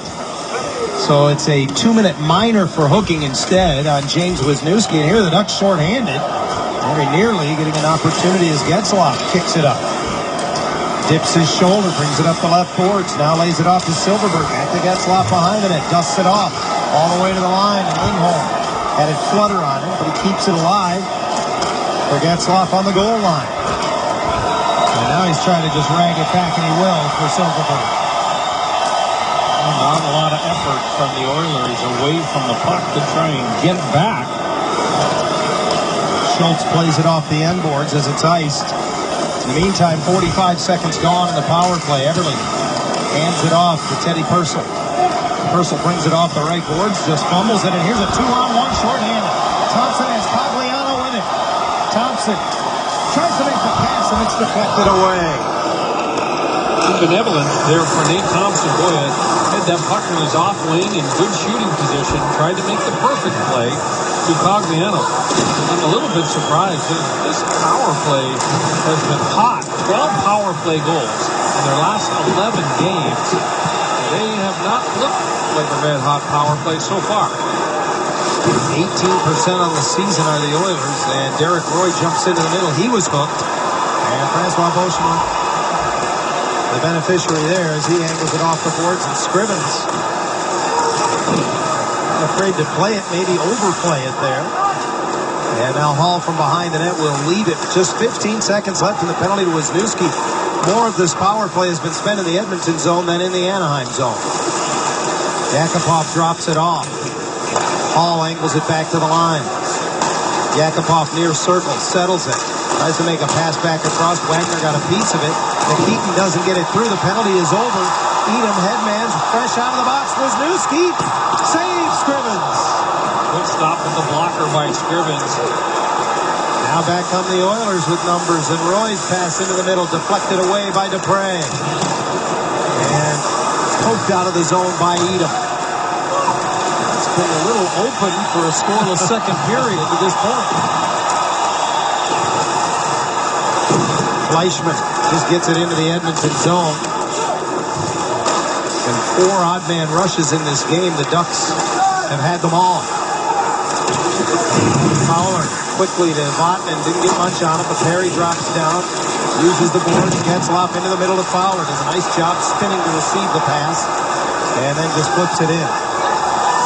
So it's a 2-minute minor for hooking instead on James Wisniewski. And here the Ducks shorthanded. Very nearly getting an opportunity as Getzlaf kicks it up. Dips his shoulder, brings it up the left boards. Now lays it off to Silverberg. At the Getzlaf behind him. It dusts it off all the way to the line. And Lindholm had it flutter on him, but he keeps it alive for Getzlaf on the goal line. And now he's trying to just rag it back, and he will for Silverberg. Not a lot of effort from the Oilers away from the puck to try and get back. Schultz plays it off the end boards as it's iced. In the meantime, 45 seconds gone in the power play. Everly hands it off to Teddy Purcell. Purcell brings it off the right boards, just fumbles it, and here's a 2-on-1 shorthanded. Thompson has Cogliano with it. Thompson tries to make the pass, and it's deflected away. benevolent there for Nate Thompson. Boy, had that puck in his off wing in good shooting position. Tried to make the perfect play to Cogliano. I'm a little bit surprised. This power play has been hot. 12 power play goals in their last 11 games. They have not looked like a red-hot power play so far. 18% on the season are the Oilers, and Derek Roy jumps into the middle. He was hooked. And Francois Beauchemin, the beneficiary there, as he angles it off the boards, and Scrivens, afraid to play it, maybe overplay it there. And now Hall from behind the net will lead it. Just 15 seconds left in the penalty to Wisniewski. More of this power play has been spent in the Edmonton zone than in the Anaheim zone. Yakupov drops it off. Hall angles it back to the line. Yakupov near circle, settles it. Tries to make a pass back across. Wagner got a piece of it. Nikitin doesn't get it through. The penalty is over. Edom headman's fresh out of the box. Wisniewski saves Scrivens. Good stop with the blocker by Scrivens. Now back come the Oilers with numbers, and Roy's pass into the middle, deflected away by Dupre. And poked out of the zone by Edom. It's been a little open for a scoreless second period to this point. Fleischmann just gets it into the Edmonton zone. And 4 odd man rushes in this game. The Ducks have had them all. Fowler quickly to Vatanen, didn't get much on it, but Perry drops down, uses the boards, Getzlaf into the middle to Fowler, does a nice job spinning to receive the pass, and then just flips it in.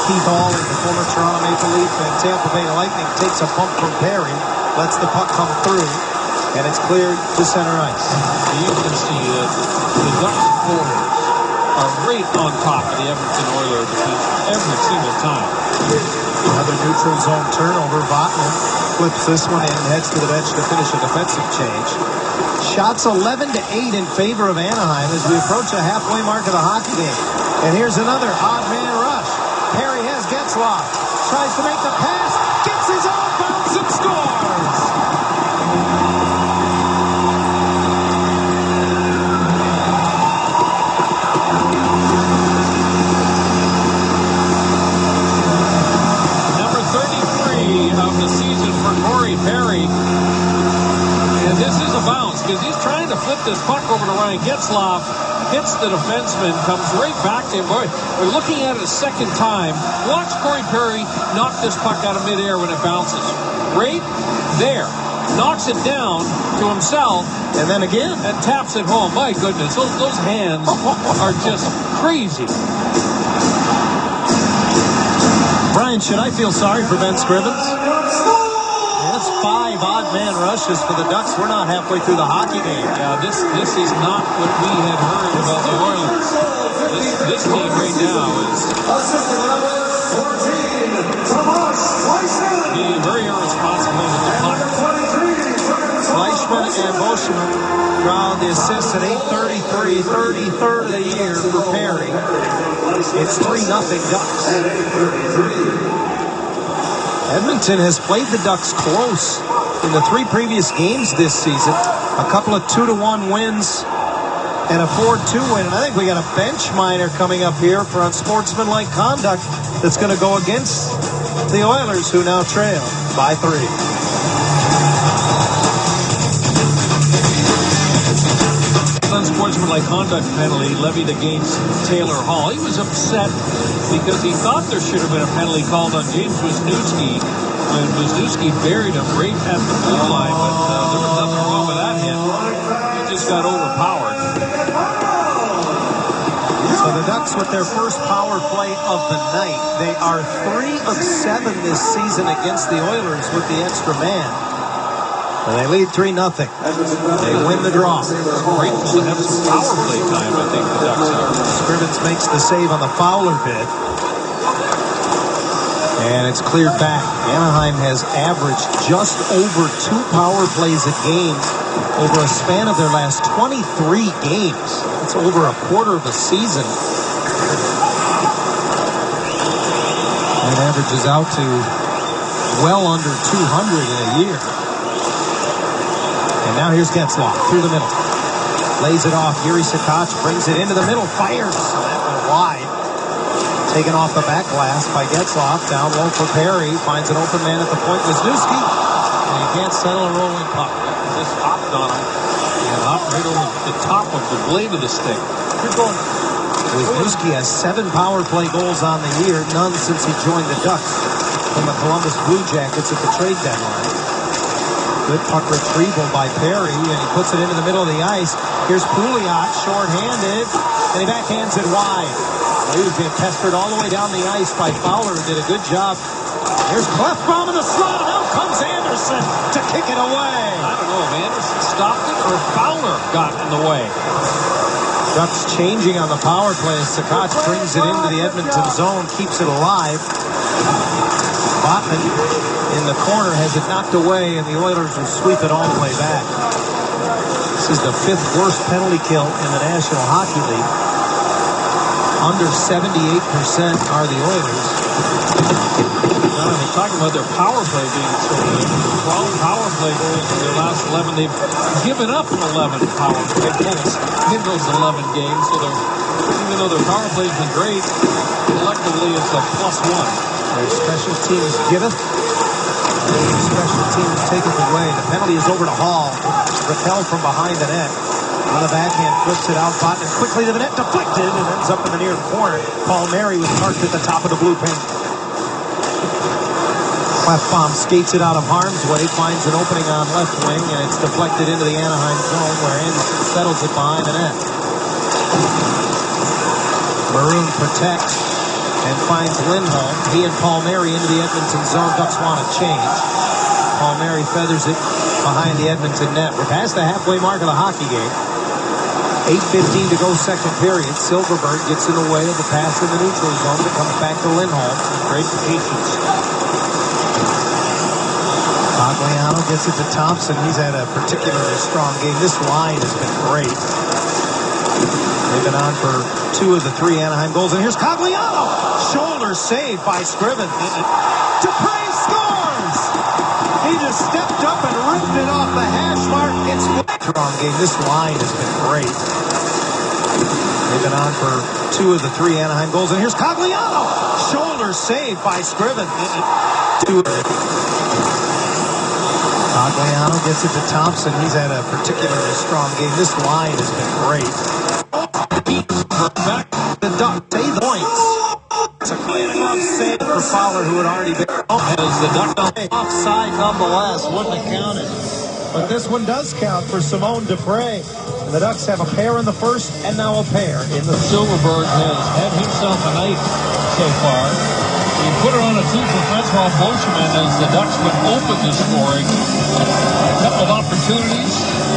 Keith Allen, the former Toronto Maple Leaf and Tampa Bay Lightning, takes a bump from Perry, lets the puck come through, and it's cleared to center ice. You can see that the Ducks forwards are right on top of the Edmonton Oilers defense every single time. Another neutral zone turnover. Vatanen flips this one in, heads to the bench to finish a defensive change. Shots 11-8 in favor of Anaheim as we approach the halfway mark of the hockey game. And here's another odd man rush. Perry has Getzlaf. Tries to make the pass. Gets his own bounce and scores. Of the season for Corey Perry, and this is a bounce because he's trying to flip this puck over to Ryan Getzlaf, hits the defenseman, comes right back to him. Boy, we're looking at it a second time. Watch Corey Perry knock this puck out of midair when it bounces. Right there, knocks it down to himself, and then again, and taps it home. My goodness, those hands are just crazy. Brian, should I feel sorry for Ben Scrivens? That's 5 odd man rushes for the Ducks. We're not halfway through the hockey game. Yeah, this is not what we had heard about the Oilers. This team right now is being very irresponsible with the puck. Fleischmann and Beauchemin draw the assists at 8:33, 33rd of the year for Perry. It's 3-0 Ducks. Edmonton has played the Ducks close in the 3 previous games this season. A couple of 2-1 wins and a 4-2 win. And I think we got a bench minor coming up here for unsportsmanlike conduct that's going to go against the Oilers, who now trail by 3. Unsportsmanlike conduct penalty levied against Taylor Hall. He was upset because he thought there should have been a penalty called on James Wisniewski when Wisniewski buried him right at the blue line, but there was nothing wrong with that hit. He just got overpowered. So the Ducks with their first power play of the night. They are 3 of 7 this season against the Oilers with the extra man. And they lead 3-0. They win the draw. Grateful to have some power play time, I think the Ducks are. Scrivens makes the save on the Fowler bid. And it's cleared back. Anaheim has averaged just over 2 power plays a game over a span of their last 23 games. That's over a quarter of a season. That averages out to well under 200 in a year. And now here's Getzlaf through the middle. Lays it off. Yuri Sakac brings it into the middle. Fires. That went wide. Taken off the back glass by Getzlaf. Down low for Perry. Finds an open man at the point. Wisniewski. And he can't settle a rolling puck. Just hopped on him. And hopped right over the top of the blade of the stick. Keep going. Wisniewski has 7 power play goals on the year. None since he joined the Ducks from the Columbus Blue Jackets at the trade deadline. Good puck retrieval by Perry, and he puts it into the middle of the ice. Here's Pouliot, short-handed, and he backhands it wide. He was being pestered all the way down the ice by Fowler, who did a good job. Here's Clefbaum in the slot, and out comes Anderson to kick it away. I don't know if Anderson stopped it or Fowler got in the way. Ducks changing on the power play as Sakac brings it into the Edmonton zone, keeps it alive. Botman in the corner has it knocked away, and the Oilers will sweep it all the way back. This is the 5th worst penalty kill in the National Hockey League. Under 78% are the Oilers. They're talking about their power play being so good. 12 power play goals in their last 11. They've given up 11 power play goals in those 11 games. So even though their power play's been great, collectively it's a +1. Their special teams giveth. Their special teams taketh away. The penalty is over to Hall. Raquel from behind the net. On the backhand, flips it out. Botman quickly to the net, deflected, and ends up in the near corner. Palmieri was parked at the top of the blue paint. Clefbaum skates it out of harm's way, finds an opening on left wing, and it's deflected into the Anaheim zone where Anderson settles it behind the net. Maroon protects and finds Lindholm. He and Palmieri into the Edmonton zone. Ducks want to change. Palmieri feathers it behind the Edmonton net. We're past the halfway mark of the hockey game. 8:15 to go, second period. Silverberg gets in the way of the pass in the neutral zone. It comes back to Lindholm. Great patience. Cogliano gets it to Thompson. He's had a particularly strong game. This line has been great. They've been on for 2 of the 3 Anaheim goals. And here's Cogliano. Shoulder save by Scriven. Dupre scores! He just stepped up and ripped it off the hash mark. It's a strong game. This line has been great. They've been on for 2 of the 3 Anaheim goals. And here's Cogliano. Shoulder save by Scriven. Cogliano gets it to Thompson. He's had a particularly strong game. This line has been great. The Ducks save the points. It's a clean save for Fowler, who had already been as the Ducks offside nonetheless. Wouldn't have counted. But this one does count for Simone Dupre. And the Ducks have a pair in the first and now a pair in the Silverberg has had himself a night so far. He put it on a 2 for Francois Beauchemin as the Ducks would open the scoring. A couple of opportunities.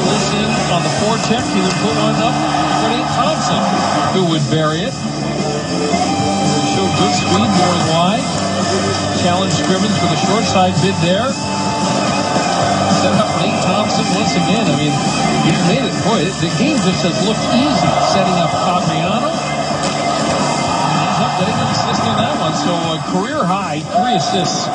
This in on the forecheck. He would put one up for Nate Thompson, who would bury it. He showed good speed going wide. Challenged Scrimmage with a short side bid there. Set up Nate Thompson once again. I mean, he made it. Boy, the game just has looked easy. Setting up Cogliano. Ends up getting an assist on that one. So a career high 3 assists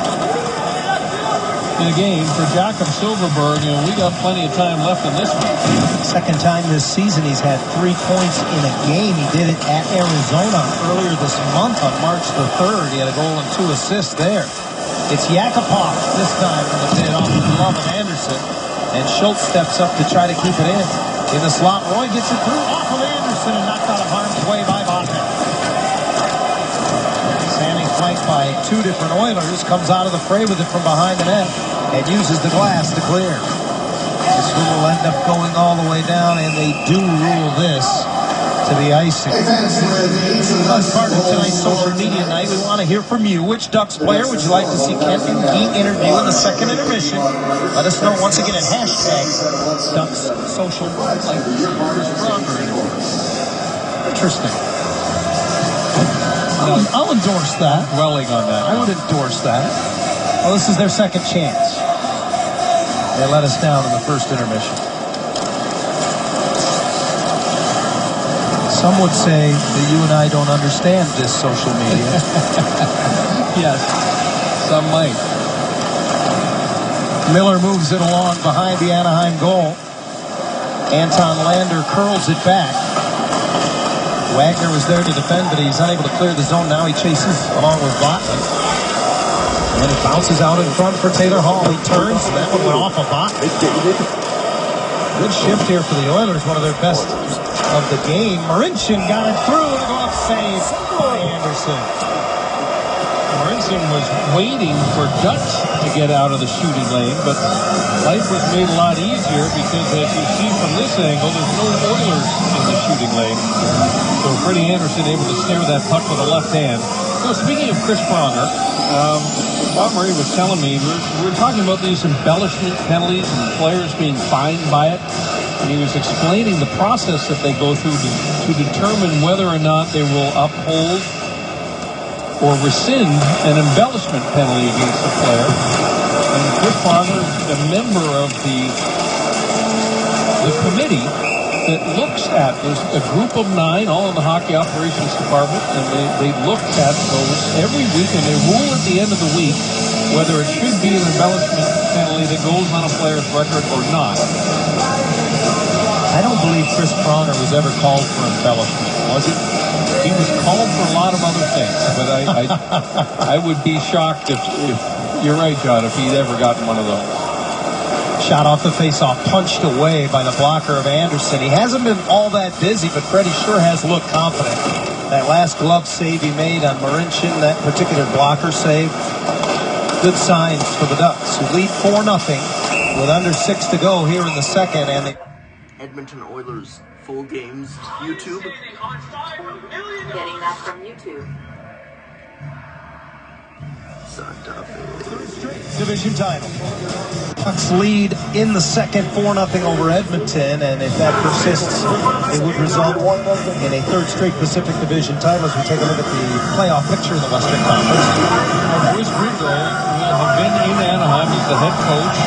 in a game for Jakob Silverberg. You know, we got plenty of time left in this one. second time this season he's had 3 points in a game. He did it at Arizona earlier this month on March the 3rd. He had a goal and 2 assists there. It's Yakupov this time from the pin off the glove of Anderson. And Schultz steps up to try to keep it in. In the slot, Roy gets it through off of Anderson and knocked out of harm's way by Botman. Standing flanked by 2 different Oilers, comes out of the fray with it from behind the net and uses the glass to clear. This one will end up going all the way down, and they do rule this to the icing. As part of tonight's social media night, we want to hear from you. Which Ducks player would you like to see Kent and Gein interview in the second intermission? Let us know once again at hashtag Ducks Social. Interesting. I'll endorse that. Dwelling on that. I would endorse that. Well, this is their second chance. They let us down in the first intermission. Some would say that you and I don't understand this social media. Yes, some might. Miller moves it along behind the Anaheim goal. Anton Lander curls it back. Wagner was there to defend, but he's unable to clear the zone. Now he chases along with Botman. And it bounces out in front for Taylor Hall. He turns. That one went off of Botman. Good shift here for the Oilers. One of their best of the game. Marincin got it through. And a glove save by Anderson. Marincin was waiting for Dutch to get out of the shooting lane, but life was made a lot easier because, as you see from this angle, there's no Oilers in the shooting lane. So Freddie Anderson able to snare that puck with the left hand. So speaking of Chris Pronger, Bob Murray was telling me, we were talking about these embellishment penalties and players being fined by it. And he was explaining the process that they go through to determine whether or not they will uphold or rescind an embellishment penalty against a player. And Chris Pronger, a member of the committee that looks at, there's a group of 9 all in the hockey operations department, and they look at those every week, and they rule at the end of the week whether it should be an embellishment penalty that goes on a player's record or not. I don't believe Chris Pronger was ever called for embellishment, was he? He was called for a lot of other things, but I would be shocked if you're right, John, if he'd ever gotten one of those. Shot off the faceoff, punched away by the blocker of Anderson. He hasn't been all that busy, but Freddie sure has looked confident. That last glove save he made on Marincin, that particular blocker save, good signs for the Ducks, who lead 4-0 with under 6 to go here in the second. And they Edmonton Oilers full games YouTube. Getting that from YouTube. Santa Fe. division title. Ducks lead in the second 4-0 over Edmonton, and if that persists, it would result in a third straight Pacific Division title as we take a look at the playoff picture in the Western Conference. Bruce Boudreau will have been in Anaheim as the head coach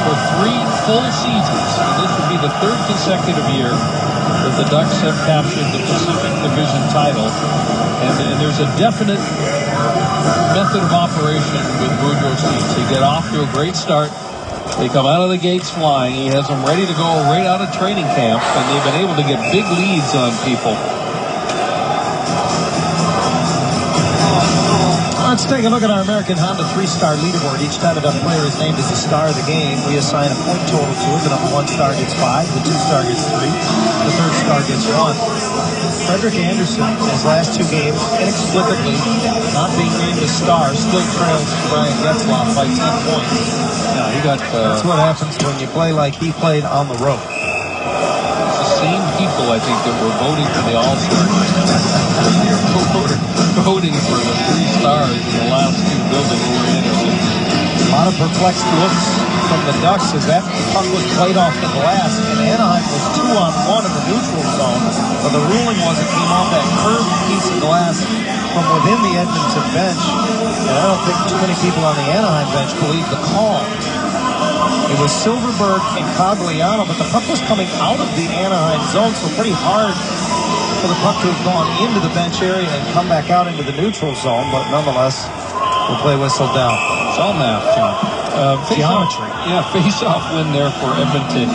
for 3 full seasons, and this would be the 3rd consecutive year that the Ducks have captured the Pacific Division title. And there's a definite method of operation with Boudreau's teams. They get off to a great start. They come out of the gates flying. He has them ready to go right out of training camp, and they've been able to get big leads on people. Let's take a look at our American Honda 3-star leaderboard. Each time a Duck player is named as the star of the game, we assign a point total to it. The number 1 star gets 5, the 2-star gets 3, the 3rd star gets 1. Frederick Anderson, in his last 2 games, inexplicably not being named a star, still trails Brian Getzlaf by 10 points. Yeah, he got. That's what happens when you play like he played on the road. It's the same people, I think, that were voting for the All-Stars. Voting for the 3 stars in the last 2 buildings we were in. A lot of perplexed looks from the Ducks as that puck was played off the glass, and Anaheim was 2-on-1 in the neutral zone. But the ruling was it came off that curved piece of glass from within the Edmonton bench. And I don't think too many people on the Anaheim bench believe the call. It was Silverberg and Cogliano, but the puck was coming out of the Anaheim zone, so pretty hard for the puck to have gone into the bench area and come back out into the neutral zone. But nonetheless, the play whistled down. It's all math, John. Geometry. Face-off win there for Edmonton.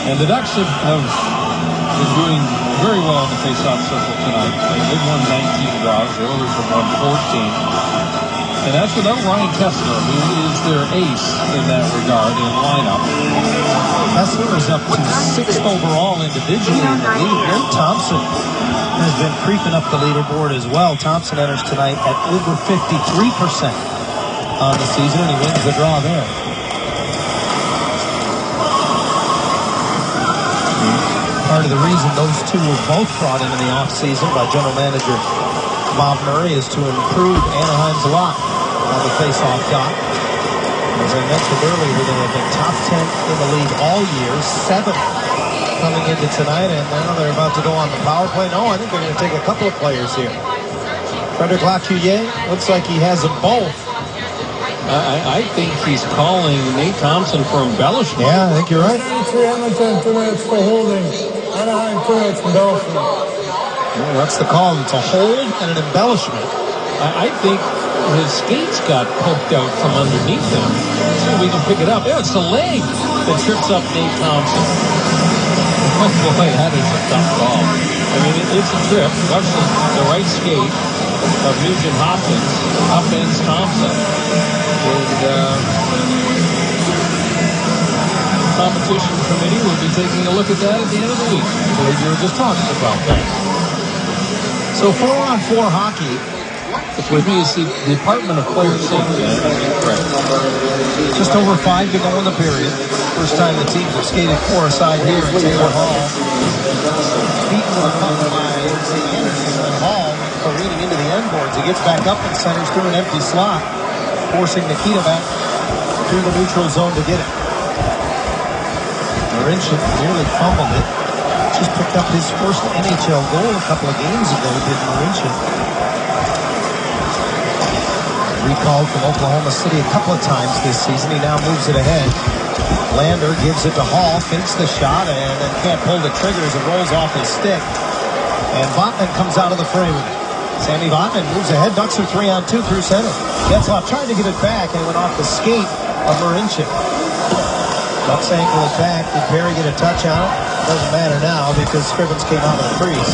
And the Ducks have been doing very well on the face-off circle tonight. They've won 19 draws. The Oilers have won 14. And that's without Ryan Kessler, who is their ace in that regard in lineup. Kessler is up to 6th overall individually in the league. Greg Thompson has been creeping up the leaderboard as well. Thompson enters tonight at over 53% on the season, and he wins the draw there. Part of the reason those two were both brought into the offseason by general manager Bob Murray is to improve Anaheim's lot on the face-off dot. As I mentioned earlier, they have been top 10 in the league all year, 7 coming into tonight, and now they're about to go on the power play. No, I think they're going to take a couple of players here. Frederick Lacuillet looks like he has them both. I think he's calling Nate Thompson for embellishment. Yeah, I think you're right. Edmonton, 2 minutes for holding. Anaheim, 2 minutes for embellishment. Well, that's the call. It's a hold and an embellishment. I think his skates got poked out from underneath him. Let's see if we can pick it up. Yeah, it's the leg that trips up Nate Thompson. boy, that is a tough call. I mean, it's a trip. Watch the right skate of Nugent Hopkins, upends Thompson. And the competition committee will be taking a look at that at the end of the week. So we were just talking about that. So 4-on-4 hockey. With me is the Department of Player Safety. Just over 5 to go in the period. First time the teams have skated 4 aside here at Taylor Hall. Beaten to the puck by Anderson, and Hall careening into the end boards. He gets back up and centers through an empty slot, forcing Nikita back through the neutral zone to get it. Marincin nearly fumbled it. Just picked up his first NHL goal a couple of games ago, did Marincin. Recalled from Oklahoma City a couple of times this season. He now moves it ahead. Lander gives it to Hall, fakes the shot, and then can't pull the trigger as it rolls off his stick. And Vatanen comes out of the fray with it. Sammy Vatanen moves ahead, ducks her 3-on-2 through center. Getzlaf tried to get it back, and it went off the skate of Marincin. Ducks ankle it back. Did Perry get a touch on it? Doesn't matter now because Scrivens came out of the crease.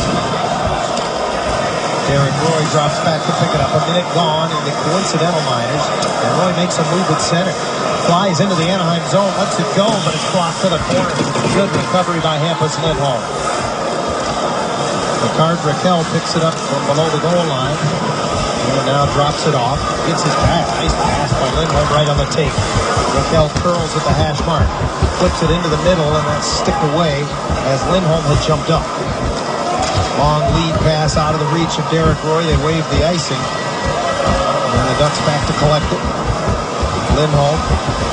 Derek Roy drops back to pick it up. A minute gone in the coincidental minors. And Roy makes a move at center. Flies into the Anaheim zone. Lets it go, but it's blocked to the corner. Good recovery by Hampus Lindholm. Ricard Raquel picks it up from below the goal line. And now drops it off. Gets his pass. Nice pass by Lindholm right on the tape. Raquel curls at the hash mark. Flips it into the middle, and that's sticked away as Lindholm had jumped up. Long lead pass out of the reach of Derek Roy. They wave the icing. And the Ducks back to collect it. Lindholm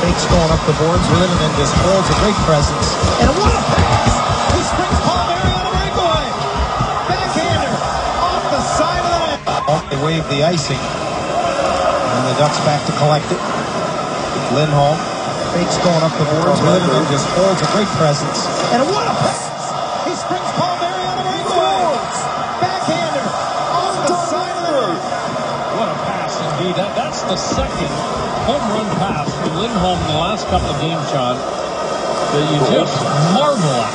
fakes going up the boards with it and then just holds a great presence. And what a pass! He springs Palmieri on a breakaway. Backhander off the side of the net. They wave the icing. And the Ducks back to collect it. Lindholm fakes going up the boards with it and then just holds a great presence. And what a pass! He springs Palmieri. That's the second home run pass from Lindholm in the last couple of games, John, that you just marvel at.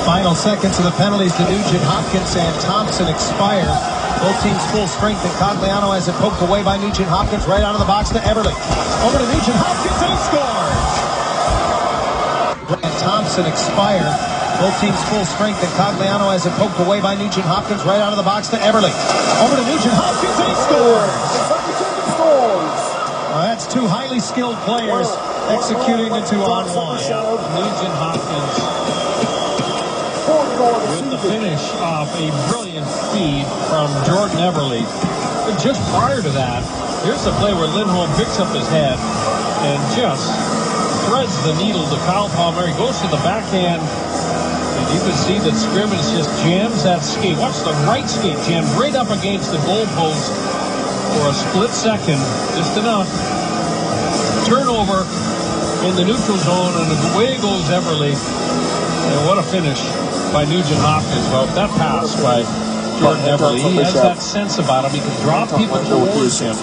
Final seconds of the penalties to Nugent Hopkins and Thompson expire. Both teams full strength, and Cogliano has it poked away by Nugent Hopkins right out of the box to Everly. Over to Nugent Hopkins, and he scores! And Thompson expire. Both teams full strength, and Cogliano has it poked away by Nugent Hopkins right out of the box to Everly. Over to Nugent Hopkins, and he scores! That's two highly skilled players executing the 2-on-1. Nugent Hopkins with the finish off a brilliant feed from Jordan Everly. But just prior to that, here's the play where Lindholm picks up his head and just threads the needle to Kyle Palmieri. Goes to the backhand. And you can see that Scrivens just jams that skate. Watch the right skate jam right up against the goalpost for a split second. Just enough. Turnover in the neutral zone, and away goes Everly. And what a finish by Nugent Hopkins. Well, that pass by Jordan Everly, he has that sense about him. He can draw people towards him.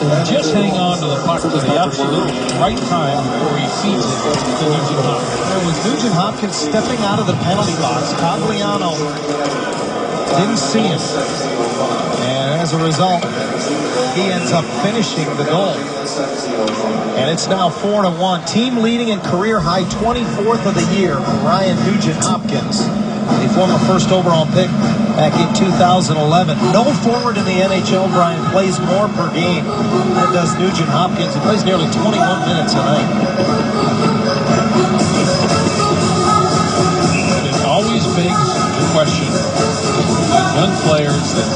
And just hang on to the puck to the absolute right time before he feeds it to Nugent Hopkins. And with Nugent Hopkins stepping out of the penalty box, Cogliano didn't see him. And as a result, he ends up finishing the goal. And it's now 4-1. Team leading in career high 24th of the year for Ryan Nugent Hopkins. The former first overall pick back in 2011. No forward in the NHL, Brian, plays more per game than does Nugent Hopkins. He plays nearly 21 minutes a night. It always begs the question of young players that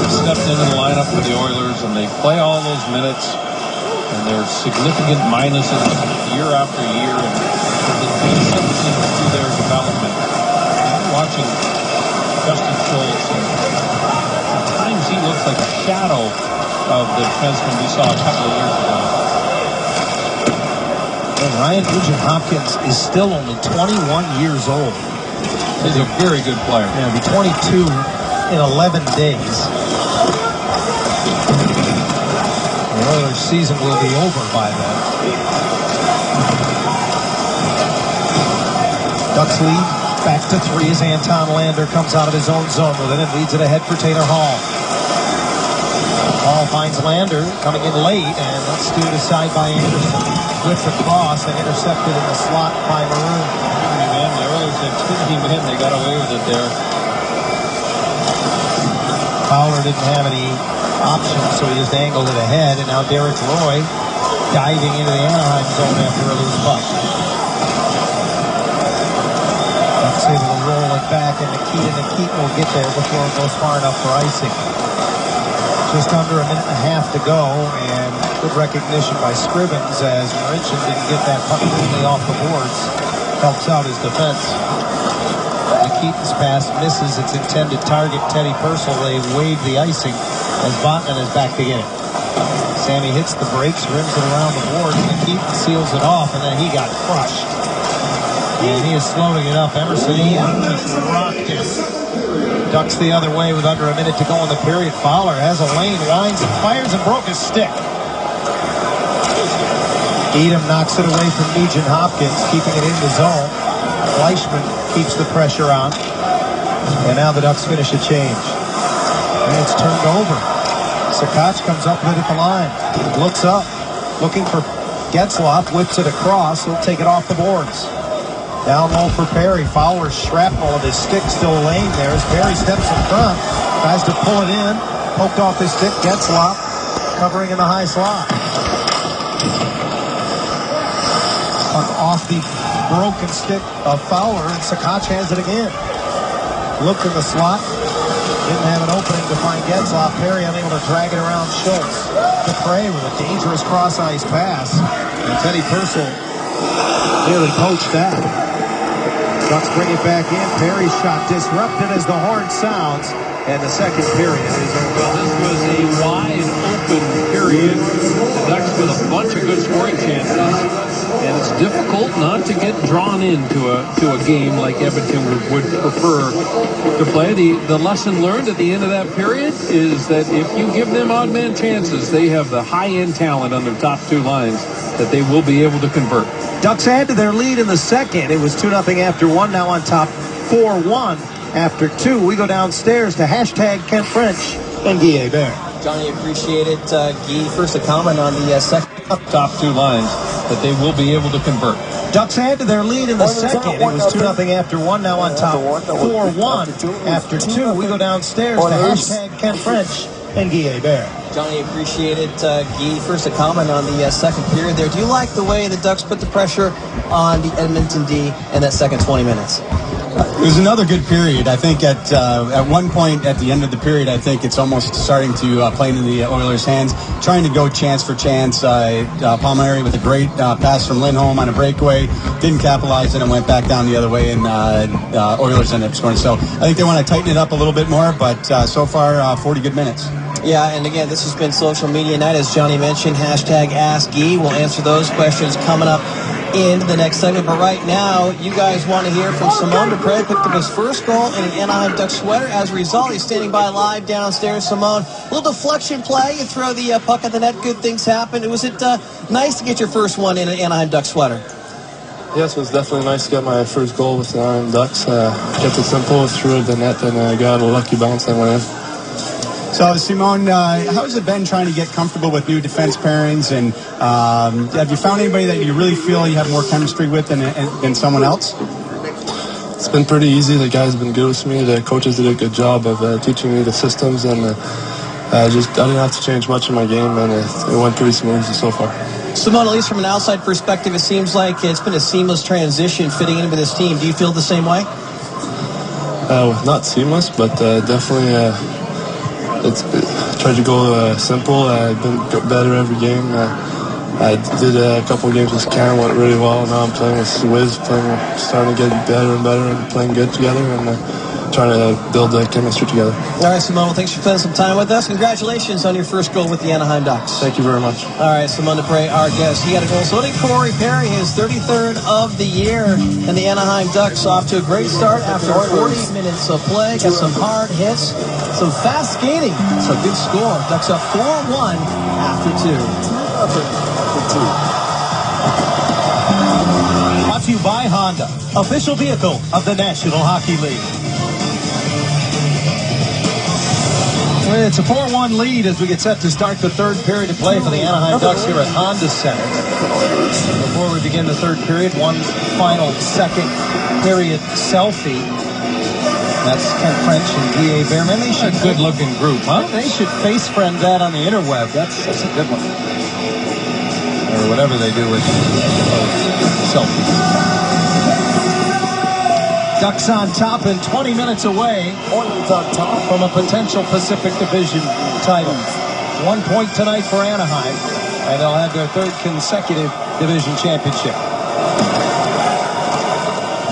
stepped into the lineup for the Oilers and they play all those minutes and there's significant minuses year after year and there's something to their development. Watching Justin Schultz, and at times he looks like a shadow of the defenseman we saw a couple of years ago. And Ryan Nugent Hopkins is still only 21 years old. He's a very good player. Yeah, he'll be 22 in 11 days. The Oilers season will be over by then. Ducks lead back to 3 as Anton Lander comes out of his own zone with it and leads it ahead for Taylor Hall. Hall finds Lander coming in late, and that's steered aside by Anderson. Flips across and intercepted in the slot by Maroon. The Oilers had 2 men. They got away with it there. Fowler didn't have any options, so he just angled it ahead, and now Derek Roy diving into the Anaheim zone after a loose puck. Ducks able to roll it back, and Nikita will get there before it goes far enough for icing. Just under a minute and a half to go, and good recognition by Scrivens as Marincin didn't get that puck cleanly off the boards. Helps out his defense. Nikita's pass misses its intended target, Teddy Purcell. They wave the icing as Botman is back to get it. Sammy hits the brakes, rims it around the board. Nikita seals it off, and then he got crushed. And he is slowing it up. Emerson Ian just rocked him. Ducks the other way with under a minute to go in the period. Fowler has a lane, winds and fires and broke his stick. Edom knocks it away from Nugent Hopkins, keeping it in the zone. Fleischman keeps the pressure on. And now the Ducks finish a change. And it's turned over. Sakach comes up with it at the line. Looks up, looking for Getzlaf, whips it across. He'll take it off the boards. Down low for Perry. Fowler's shrapnel of his stick still laying there as Perry steps in front. Tries to pull it in. Poked off his stick. Getzlaf covering in the high slot. Puck off the broken stick of Fowler, and Sakach has it again. Looked in the slot. Didn't have an opening to find Getzlaf. Perry unable to drag it around Schultz. Dupre with a dangerous cross-ice pass. And Teddy Purcell nearly poached that. Ducks bring it back in. Perry's shot disrupted as the horn sounds, and the second period is over. Well, this was a wide open period. The Ducks with a bunch of good scoring chances, and it's difficult not to get drawn into a game like Edmonton would prefer to play. The lesson learned at the end of that period is that if you give them odd man chances, they have the high-end talent on their top 2 lines that they will be able to convert. Ducks add to their lead in the second. It was 2-0 after 1, now on top 4-1 after 2. We go downstairs to hashtag Kent French and Guy Hebert. Johnny, appreciate it. Guy, first a comment on the second. Top 2 lines that they will be able to convert. Ducks add to their lead in the second. It was 2-0 after 1, now on top 4-1 after 2. We go downstairs to hashtag Kent French and Guy Hebert. Johnny, appreciate it. Guy, first a comment on the second period there. Do you like the way the Ducks put the pressure on the Edmonton D in that second 20 minutes? It was another good period. I think at one point at the end of the period, I think it's almost starting to play into the Oilers' hands, trying to go chance for chance. Palmieri with a great pass from Lindholm on a breakaway, didn't capitalize it and went back down the other way, and Oilers ended up scoring. So I think they want to tighten it up a little bit more, but so far 40 good minutes. Yeah, and again, this has been Social Media Night, as Johnny mentioned. Hashtag Ask Guy. We'll answer those questions coming up in the next segment. But right now, you guys want to hear from Simone Dupre. Picked up his first goal in an Anaheim Ducks sweater. As a result, he's standing by live downstairs. Simone, a little deflection play. You throw the puck at the net. Good things happen. Was it nice to get your first one in an Anaheim Ducks sweater? Yes, it was definitely nice to get my first goal with the Anaheim Ducks. Kept it simple, threw it at the net, and got a lucky bounce that went in. So, Simone, how has it been trying to get comfortable with new defense pairings? And have you found anybody that you really feel you have more chemistry with than someone else? It's been pretty easy. The guys have been good with me. The coaches did a good job of teaching me the systems, and I didn't have to change much in my game, and it went pretty smoothly so far. Simone, at least from an outside perspective, it seems like it's been a seamless transition fitting into this team. Do you feel the same way? Not seamless, but definitely... tried to go simple. I've been better every game. I did a couple of games with Cam, went really well. Now I'm playing with Wiz, starting to get better and better and playing good together, and trying to build the chemistry together. All right, Simone, well, thanks for spending some time with us. Congratulations on your first goal with the Anaheim Ducks. Thank you very much. All right, Simone Dupre, our guest. He had a goal. So did Corey Perry, his 33rd of the year. And the Anaheim Ducks off to a great start after 40 minutes of play. Got some hard hits, some fast skating. It's a good score. Ducks up 4-1 after 2. Brought to to you by Honda, official vehicle of the National Hockey League. It's a 4-1 lead as we get set to start the third period of play for the Anaheim Ducks here at Honda Center. Before we begin the third period, one final second period selfie. That's Ken French and D.A. Behrman. They should a good-looking group, huh? They should face friend that on the interweb. That's a good one. Or whatever they do with selfies. Ducks on top and 20 minutes away from a potential Pacific Division title. 1 point tonight for Anaheim, and they'll have their third consecutive division championship.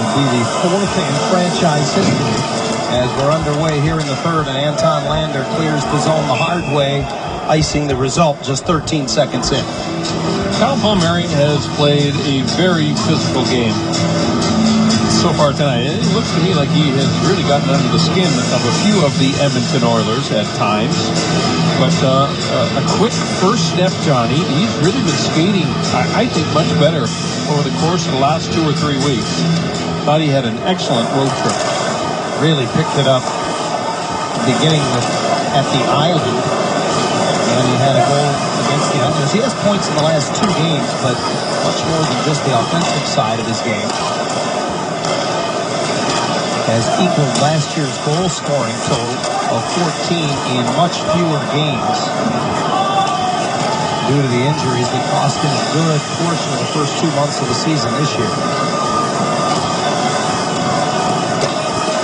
It'll be the fourth in franchise history as we're underway here in the third, and Anton Lander clears the zone the hard way, icing the result just 13 seconds in. Kyle Palmieri has played a very physical game so far tonight. It looks to me like he has really gotten under the skin of a few of the Edmonton Oilers at times. But a quick first step, Johnny. He's really been skating, I think, much better over the course of the last 2 or 3 weeks. Thought he had an excellent road trip. Really picked it up beginning at the Island. And he had a goal against the Islanders. He has points in the last 2 games, but much more than just the offensive side of his game. Has equaled last year's goal scoring total of 14 in much fewer games due to the injuries that cost him a good portion of the first 2 months of the season this year.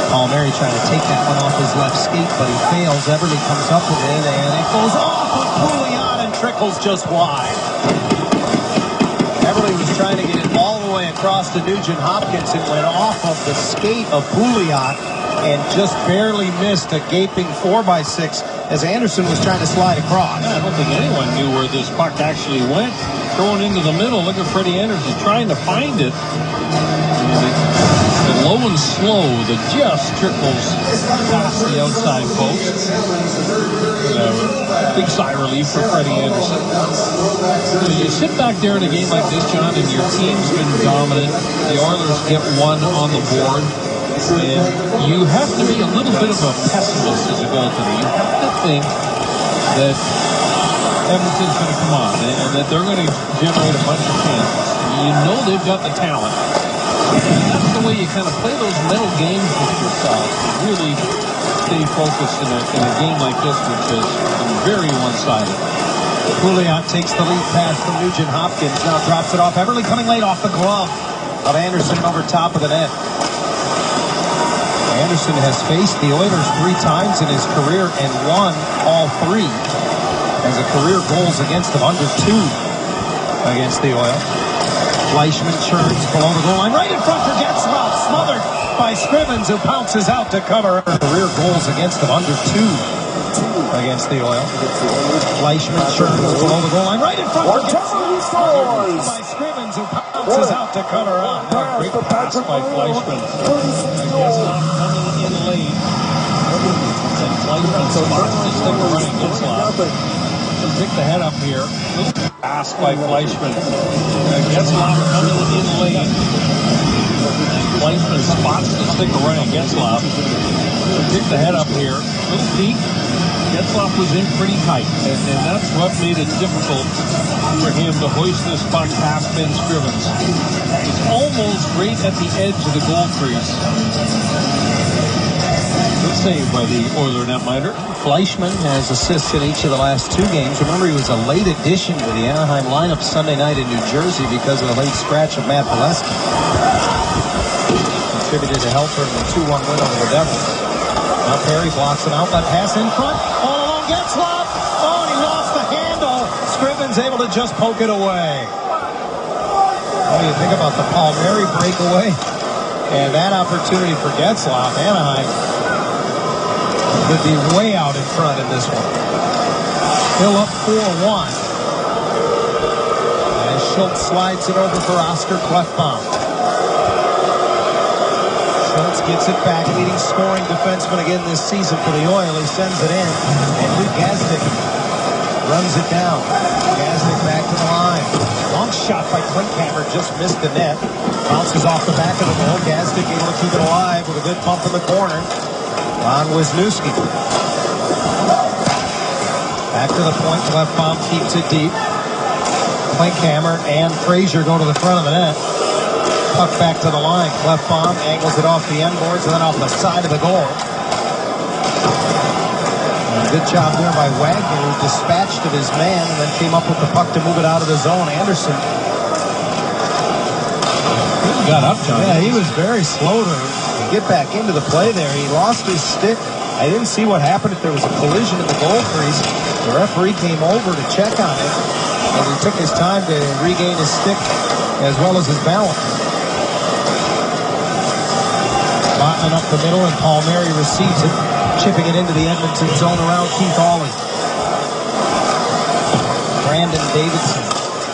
Palmieri trying to take that one off his left skate, but he fails. Everly comes up with it, and it goes off of Pouliot and trickles just wide. Everly was trying to get it all the way across to Nugent Hopkins. It went off of the skate of Pouliot and just barely missed a gaping 4x6 as Anderson was trying to slide across. I don't think anyone knew where this puck actually went. Thrown into the middle. Look at Freddie Anderson trying to find it. And low and slow that just trickles past the outside post. Big sigh relief for Freddie Anderson. You sit back there in a game like this, John, and your team's been dominant. The Oilers get one on the board. And you have to be a little bit of a pessimist as a goaltender. You have to think that Edmonton's going to come on and that they're going to generate a bunch of chances. You know they've got the talent. And that's the way you kind of play those mental games with yourself. Really stay focused in a game like this, which is very one-sided. Pouliot takes the lead pass from Nugent Hopkins. Now drops it off. Everly coming late off the glove of Anderson over top of the net. Anderson has faced the Oilers 3 times in his career and won all 3. Has a career goals against them under 2 against the Oil. Fleischmann churns below the goal line. Right in front for Getzlaf. Smothered by Scrivens, who pounces out to cover. Career goals against them under 2 against the Oil. Fleischmann churns below the goal line. Right in front for Getzlaf. By Scrivens, who pounces out to cover up. Great pass by Fleischmann. Getzlaf coming in late. And Fleischmann spots the stick of running Getzlaf. Pick the head up here. Pass by Fleischmann. Getzlaf coming in late. Fleischmann spots the stick of running Getzlaf. Pick the head up here. Little peek. Getzlaf was in pretty tight, and that's what made it difficult for him to hoist this puck past Ben Scrivens. He's almost right at the edge of the goal crease. Good save by the Oiler netminder. Fleischmann has assists in each of the last 2 games. Remember, he was a late addition to the Anaheim lineup Sunday night in New Jersey because of the late scratch of Matt Valesky. Contributed to help her in the 2-1 win over the Devils. Now Perry blocks an outlet pass in front. All along Getzlaf. Oh, and he lost the handle. Scrivens able to just poke it away. What do you think about the Palmieri breakaway? And that opportunity for Getzlaf, Anaheim could be way out in front in this one. Still up 4-1. And Schultz slides it over for Oscar Klefbom. Schultz gets it back, leading scoring defenseman again this season for the Oil. He sends it in, and Luke Gazdick runs it down. Gazdic back to the line. Long shot by Klinkhammer, just missed the net. Bounces off the back of the goal. Gazdic able to keep it alive with a good bump in the corner. Ron Wisniewski. Back to the point. Klefbom keeps it deep. Klinkhammer and Frazier go to the front of the net. Puck back to the line. Klefbom angles it off the end boards and then off the side of the goal. And a good job there by Wagner, who dispatched of his man and then came up with the puck to move it out of the zone. Anderson. He got up, John. Yeah, he was very slow to get back into the play there. He lost his stick. I didn't see what happened if there was a collision in the goal crease. The referee came over to check on it, and he took his time to regain his stick as well as his balance. Botman up the middle, and Palmieri receives it, chipping it into the Edmonton zone around Keith Hawley. Brandon Davidson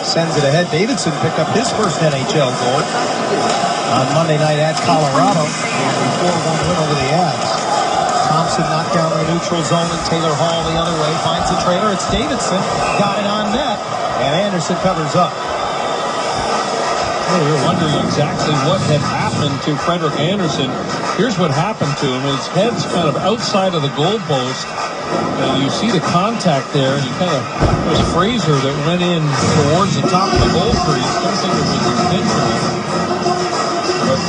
sends it ahead. Davidson picked up his first NHL goal on Monday night at Colorado in a 4-1 win over the Avs. Thompson knocked down the neutral zone, and Taylor Hall the other way finds the trailer. It's Davidson, got it on net, and Anderson covers up. We were wondering exactly what had happened to Frederik Andersen. Here's what happened to him. His head's kind of outside of the goalpost, and you see the contact there, and it was Fraser that went in towards the top of the goal crease. Don't think it was intentional. But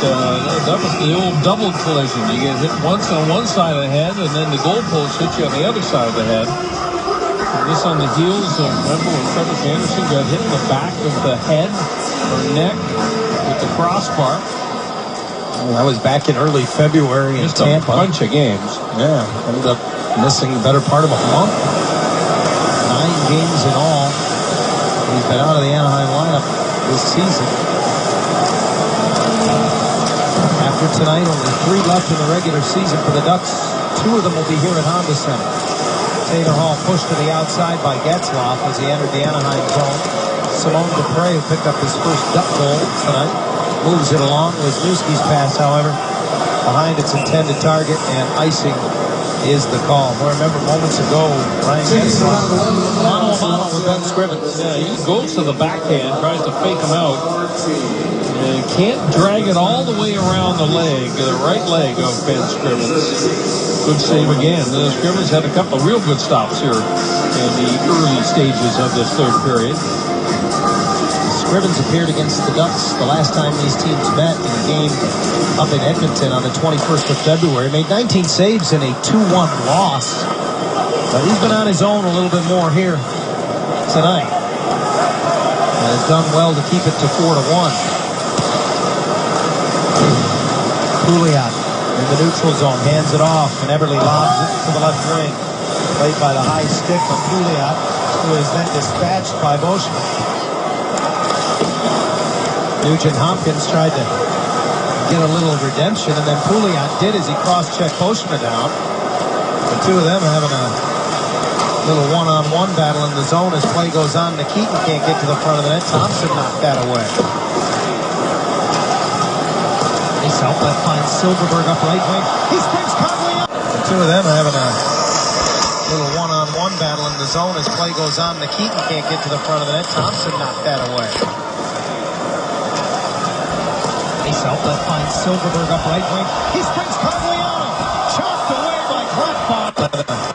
that was the old double collision. You get hit once on one side of the head, and then the goalpost hits you on the other side of the head. And this on the heels of, remember when Frederik Andersen got hit in the back of the head or neck with the crossbar? Well, that was back in early February in Tampa. A bunch of games. Yeah, ended up missing the better part of a month. 9 games in all. He's been out of the Anaheim lineup this season. After tonight, only 3 left in the regular season for the Ducks. 2 of them will be here at Honda Center. Taylor Hall pushed to the outside by Getzlaf as he entered the Anaheim zone. Simone Dupre, who picked up his first Duck goal tonight, moves it along. Wisniewski's pass, however, behind its intended target, and icing is the call. Well, remember moments ago, Ryan Getzlaf mano with Ben Scrivens. Yeah, he goes to the backhand, tries to fake him out. And can't drag it all the way around the right leg of Ben Scrivens. Good save again. Scrivens had a couple of real good stops here in the early stages of this third period. Scrivens appeared against the Ducks the last time these teams met in a game up in Edmonton on the 21st of February. Made 19 saves in a 2-1 loss. But he's been on his own a little bit more here tonight. And has done well to keep it to 4-1. Pouliot in the neutral zone, hands it off, and Eberle lobs it to the left wing. Played by the high stick of Pouliot, who is then dispatched by Boschman. Nugent Hopkins tried to get a little redemption, and then Pouliot did as he cross-checked Boschman down. The two of them having a little one-on-one battle in the zone as play goes on. Nikitin can't get to the front of the net. Thompson knocked that away. Outlet finds Silverberg up right wing. He springs Conley up. The two of them having a little one-on-one battle in the zone as play goes on. Nikitin can't get to the front of the net. Thompson knocked that away. Ace outlet finds Silverberg up right wing. He springs Conley on him. Chopped away by Klefbom.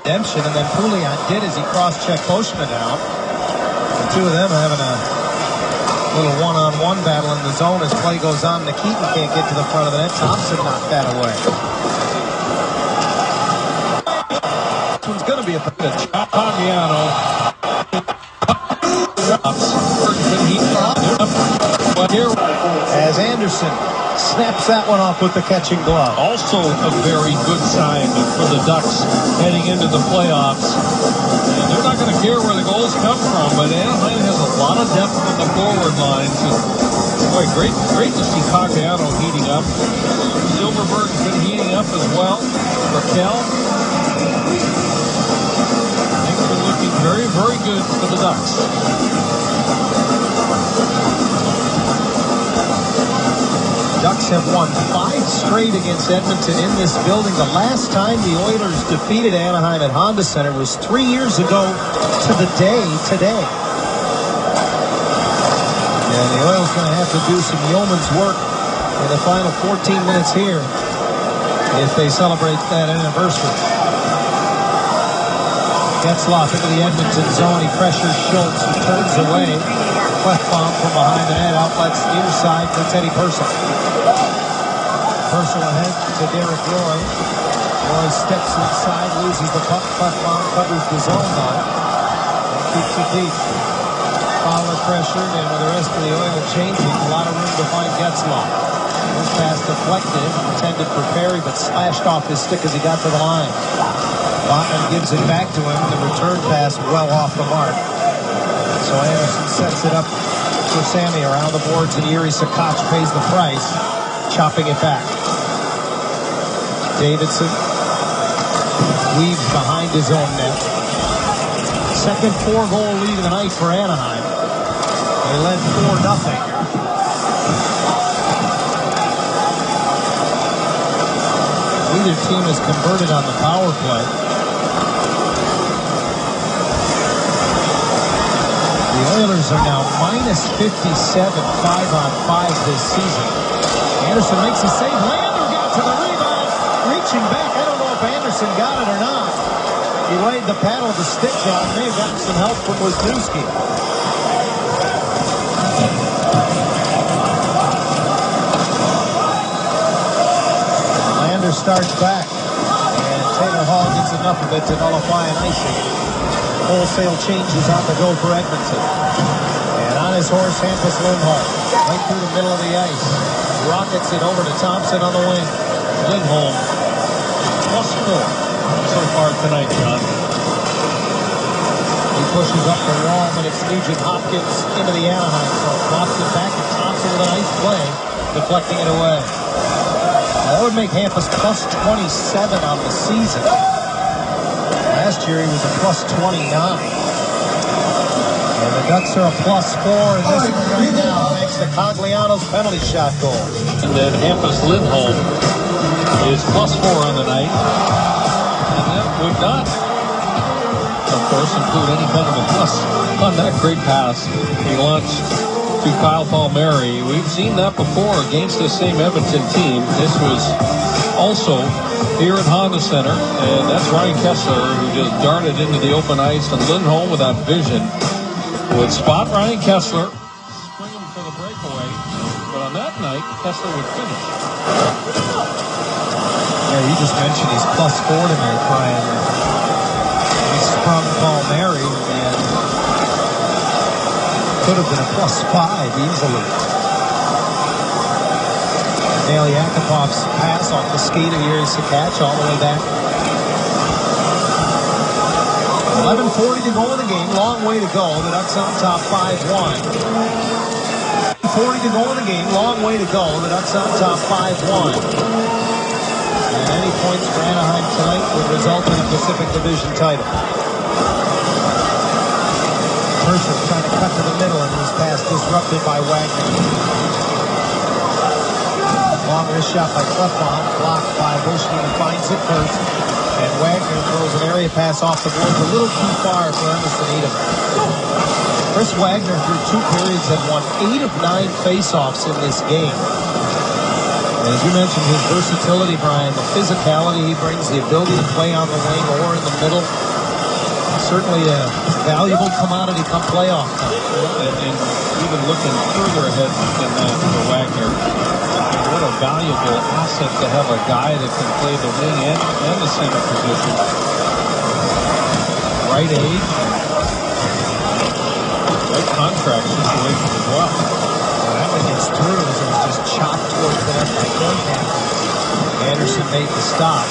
Redemption, and then Pouliot did as he cross-checked Boschman down. The two of them having a little one-on-one battle in the zone as play goes on. Nikitin can't get to the front of the net. Thompson knocked that away. This one's going to be a pitch. Pagliano. As Anderson snaps that one off with the catching glove. Also a very good sign for the Ducks heading into the playoffs. And they're not going to care where the goals come from, but Anaheim has a lot of depth in the forward lines. And boy, great to see Pagliano heating up. Silverberg's been heating up as well. Raquel. Things are looking very, very good for the Ducks. Ducks Oilers have won 5 straight against Edmonton in this building. The last time the Oilers defeated Anaheim at Honda Center was 3 years ago to the day today. And the Oilers going to have to do some yeoman's work in the final 14 minutes here if they celebrate that anniversary. Getzlaf into the Edmonton zone. He pressures Schultz, who turns away. Clefbaum from behind the net, outlets near side for Teddy Purcell. Purcell ahead to Derek Roy. Roy steps inside, loses the puck. Clefbaum covers the zone line and keeps it deep. Fowler pressured, and with the rest of the Oilers changing, a lot of room to find Getzlaf. This pass deflected, intended for Perry, but slashed off his stick as he got to the line. Botman gives it back to him, and the return pass well off the mark. So Anderson sets it up for Sammy around the boards, and Yuri Sakach pays the price, chopping it back. Davidson weaves behind his own net. Second 4-goal lead of the night for Anaheim. They led 4-0. Neither team has converted on the power play. The Oilers are now minus 57, 5-on-5 this season. Anderson makes a save. Lander got to the rebound, reaching back. I don't know if Anderson got it or not. He laid the paddle of the stick down. May have gotten some help from Wisniewski. Lander starts back, and Taylor Hall gets enough of it to nullify an icing. Wholesale changes on the go for Edmonton. And on his horse, Hampus Lindholm, right through the middle of the ice. Rockets it over to Thompson on the wing. Lindholm, +4 so far tonight, John. He pushes up the wall, but it's Nugent Hopkins into the Anaheim zone. Drops it back, and Thompson with a nice play, deflecting it away. That would make Hampus +27 on the season. Last year he was a +29. And the Ducks are a +4 in this one right now, thanks to Cogliano's penalty shot goal. And then Hampus Lindholm is +4 on the night. And that would not, of course, include any kind of a plus on that great pass he launched to Kyle Palmieri. We've seen that before against the same Edmonton team. This was also here at Honda Center, and that's Ryan Kessler who just darted into the open ice, and Lindholm with that vision would spot Ryan Kessler, spring him for the breakaway, but on that night, Kessler would finish. Yeah, you just mentioned he's +4 tonight, Brian. He sprung Palmieri, and could have been a +5 easily. Nail Yakupov's pass off the skate of Yuri Sakach all the way back. 11:40 to go in the game. Long way to go. The Ducks on top 5-1. 40 to go in the game. Long way to go. The Ducks on top 5-1. And any points for Anaheim tonight would result in a Pacific Division title. Purcell trying to cut to the middle, and his pass disrupted by Wagner. Long wrist shot by Clefbaum, blocked by Bushman, who finds it first. And Wagner throws an area pass off the boards a little too far for Emerson Edom. Chris Wagner, through 2 periods, had won 8 of 9 faceoffs in this game. And as you mentioned, his versatility, Brian, the physicality he brings, the ability to play on the wing or in the middle, certainly a valuable commodity come playoff time. And even looking further ahead than that for Wagner, what a valuable asset to have a guy that can play the wing and the center position. Right age, right contract situation as well. That one gets through as it was just chopped towards the net by Duncan. Anderson made the stop.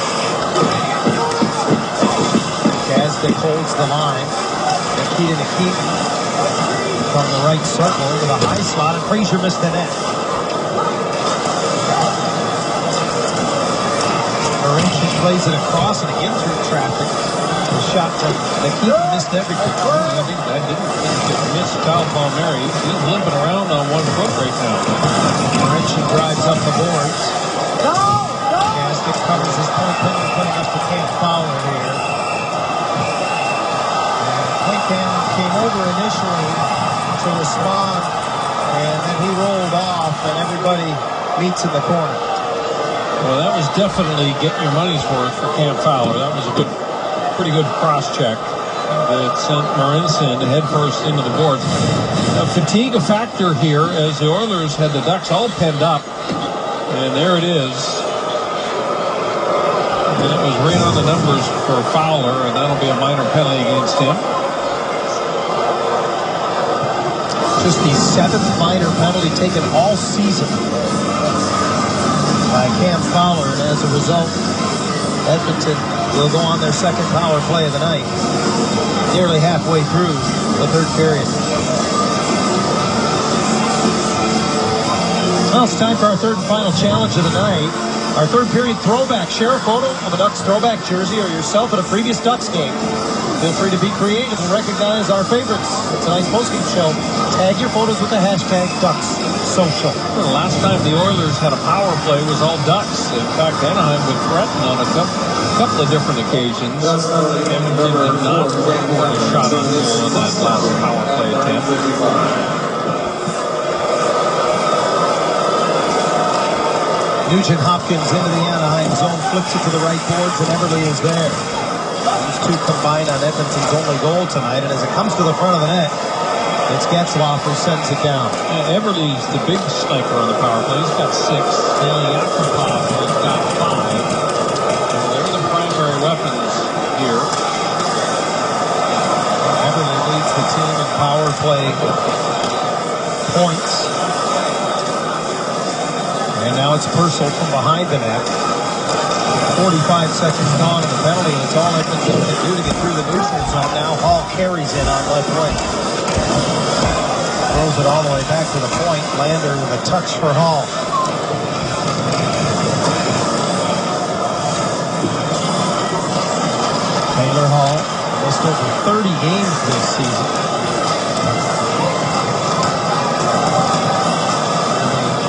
Gazdic holds the line. Nikita Nikitin from the right circle into the high slot, and Frazier missed the net. Marincin plays it across and again through traffic. The shot from Nikitin missed everything. I didn't think it missed Kyle Palmieri. He's limping around on one foot right now. Marincin drives up the boards. Gastic covers his point penalty, putting up to Cam Fowler here. And Clinkham came over initially to respond, and then he rolled off, and everybody meets in the corner. Well, that was definitely getting your money's worth for Cam Fowler. That was a pretty good cross-check that sent Marinson headfirst into the boards. Fatigue a factor here as the Oilers had the Ducks all penned up. And there it is. And it was right on the numbers for Fowler, and that'll be a minor penalty against him. Just the 7th minor penalty taken all season by Cam Fowler, and as a result, Edmonton will go on their second power play of the night, nearly halfway through the third period. Well, it's time for our third and final challenge of the night. Our third period throwback. Share a photo of a Ducks throwback jersey or yourself at a previous Ducks game. Feel free to be creative and recognize our favorites at tonight's postgame show. Tag your photos with the hashtag DucksSocial. Well, the last time the Oilers had a power play was all Ducks. In fact, Anaheim would threaten on a couple of different occasions. Edmonton did not record a shot on goal in that last power play attempt. Nugent Hopkins into the Anaheim zone, flips it to the right boards, and Everly is there. These two combine on Edmonton's only goal tonight, and as it comes to the front of the net, it's Getzlaf who sends it down. Yeah, Everly's the big sniper on the power play. He's got 6. Jan.25 has got 5. So they're the primary weapons here. Everly leads the team in power play points. And now it's Purcell from behind the net. 45 seconds gone in the penalty, and it's all Edmonton can do to get through the neutral zone. Now Hall carries in on left wing. Throws it all the way back to the point. Lander with a touch for Hall. Taylor Hall, just over 30 games this season.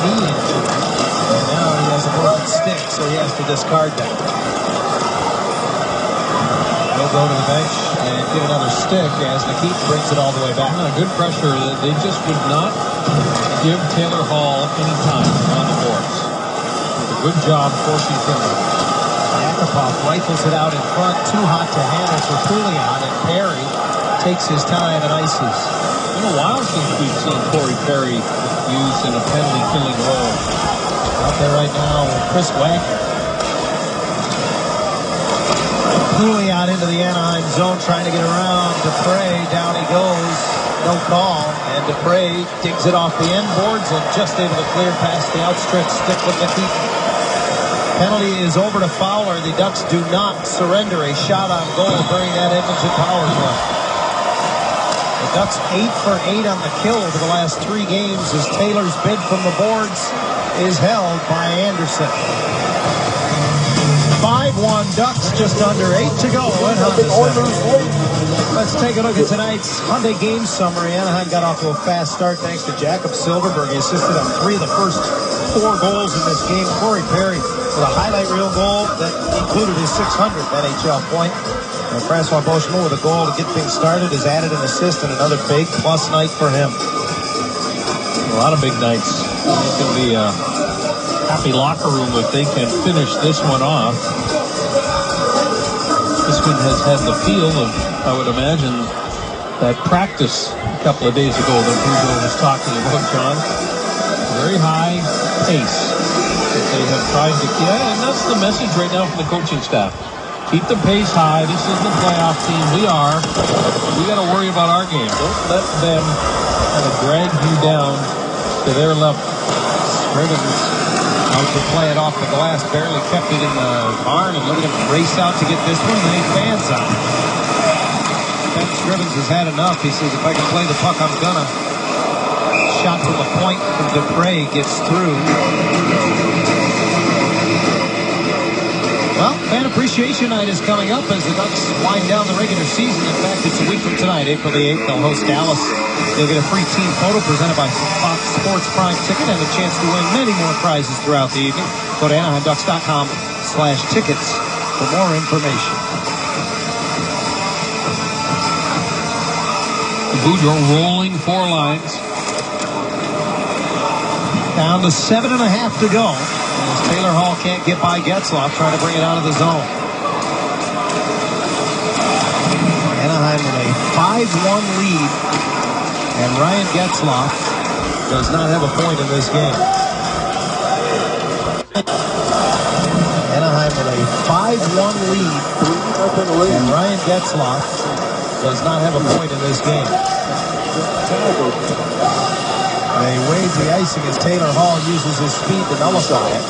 Knee injury. And now he has a broken stick, so he has to discard that. He'll go to the bench and get another stick as Nikit brings it all the way back. Good pressure. They just would not give Taylor Hall any time on the boards. Did a good job forcing Timber. Yakupov rifles it out in front, too hot to handle for Pouliot, and Perry takes his time and ices. It's been a while since we've seen Corey Perry used in a penalty-killing role. Out there right now with Chris Wagner. Pouliot into the Anaheim zone, trying to get around Dupre. Down he goes. No call. And Dupre digs it off the end boards and just able to clear past the outstretched stick with Nikit. Penalty is over to Fowler. The Ducks do not surrender a shot on goal during that Edmonton power play. The Ducks 8 for 8 on the kill over the last 3 games as Taylor's bid from the boards is held by Anderson. 5-1 Ducks, just under 8 to go. Let's take a look at tonight's Hyundai game summary. Anaheim got off to a fast start thanks to Jakob Silfverberg. He assisted on 3 of the first 4 goals in this game. Corey Perry with a highlight reel goal that included his 600th NHL point. And Francois Beauchemin with a goal to get things started has added an assist and another big plus night for him. A lot of big nights. It's going to be a happy locker room if they can finish this one off. This one has had the feel of, I would imagine, that practice a couple of days ago that Hugo was talking about, John. Very high pace that they have tried to keep. And that's the message right now from the coaching staff. Keep the pace high. This is the playoff team. We got to worry about our game. Don't let them kind of drag you down to their level. Scrivens out to play it off the glass. Barely kept it in the barn, and look at him race out to get this one. Then he fans out. Ben Scrivens has had enough. He says, if I can play the puck, I'm gonna. Shot from the point from Dupre gets through. Well, Fan Appreciation Night is coming up as the Ducks wind down the regular season. In fact, it's a week from tonight, April the 8th. They'll host Dallas. You'll get a free team photo presented by Fox Sports Prime Ticket and a chance to win many more prizes throughout the evening. Go to AnaheimDucks.com/tickets for more information. Boudreau rolling 4 lines. Down to 7.5 to go. As Taylor Hall can't get by Getzlaf, trying to bring it out of the zone. Anaheim with a 5-1 lead. And Ryan Getzlaf does not have a point in this game. Anaheim with a 5-1 lead. And Ryan Getzlaf does not have a point in this game. They wave the icing as Taylor Hall uses his speed to nullify it.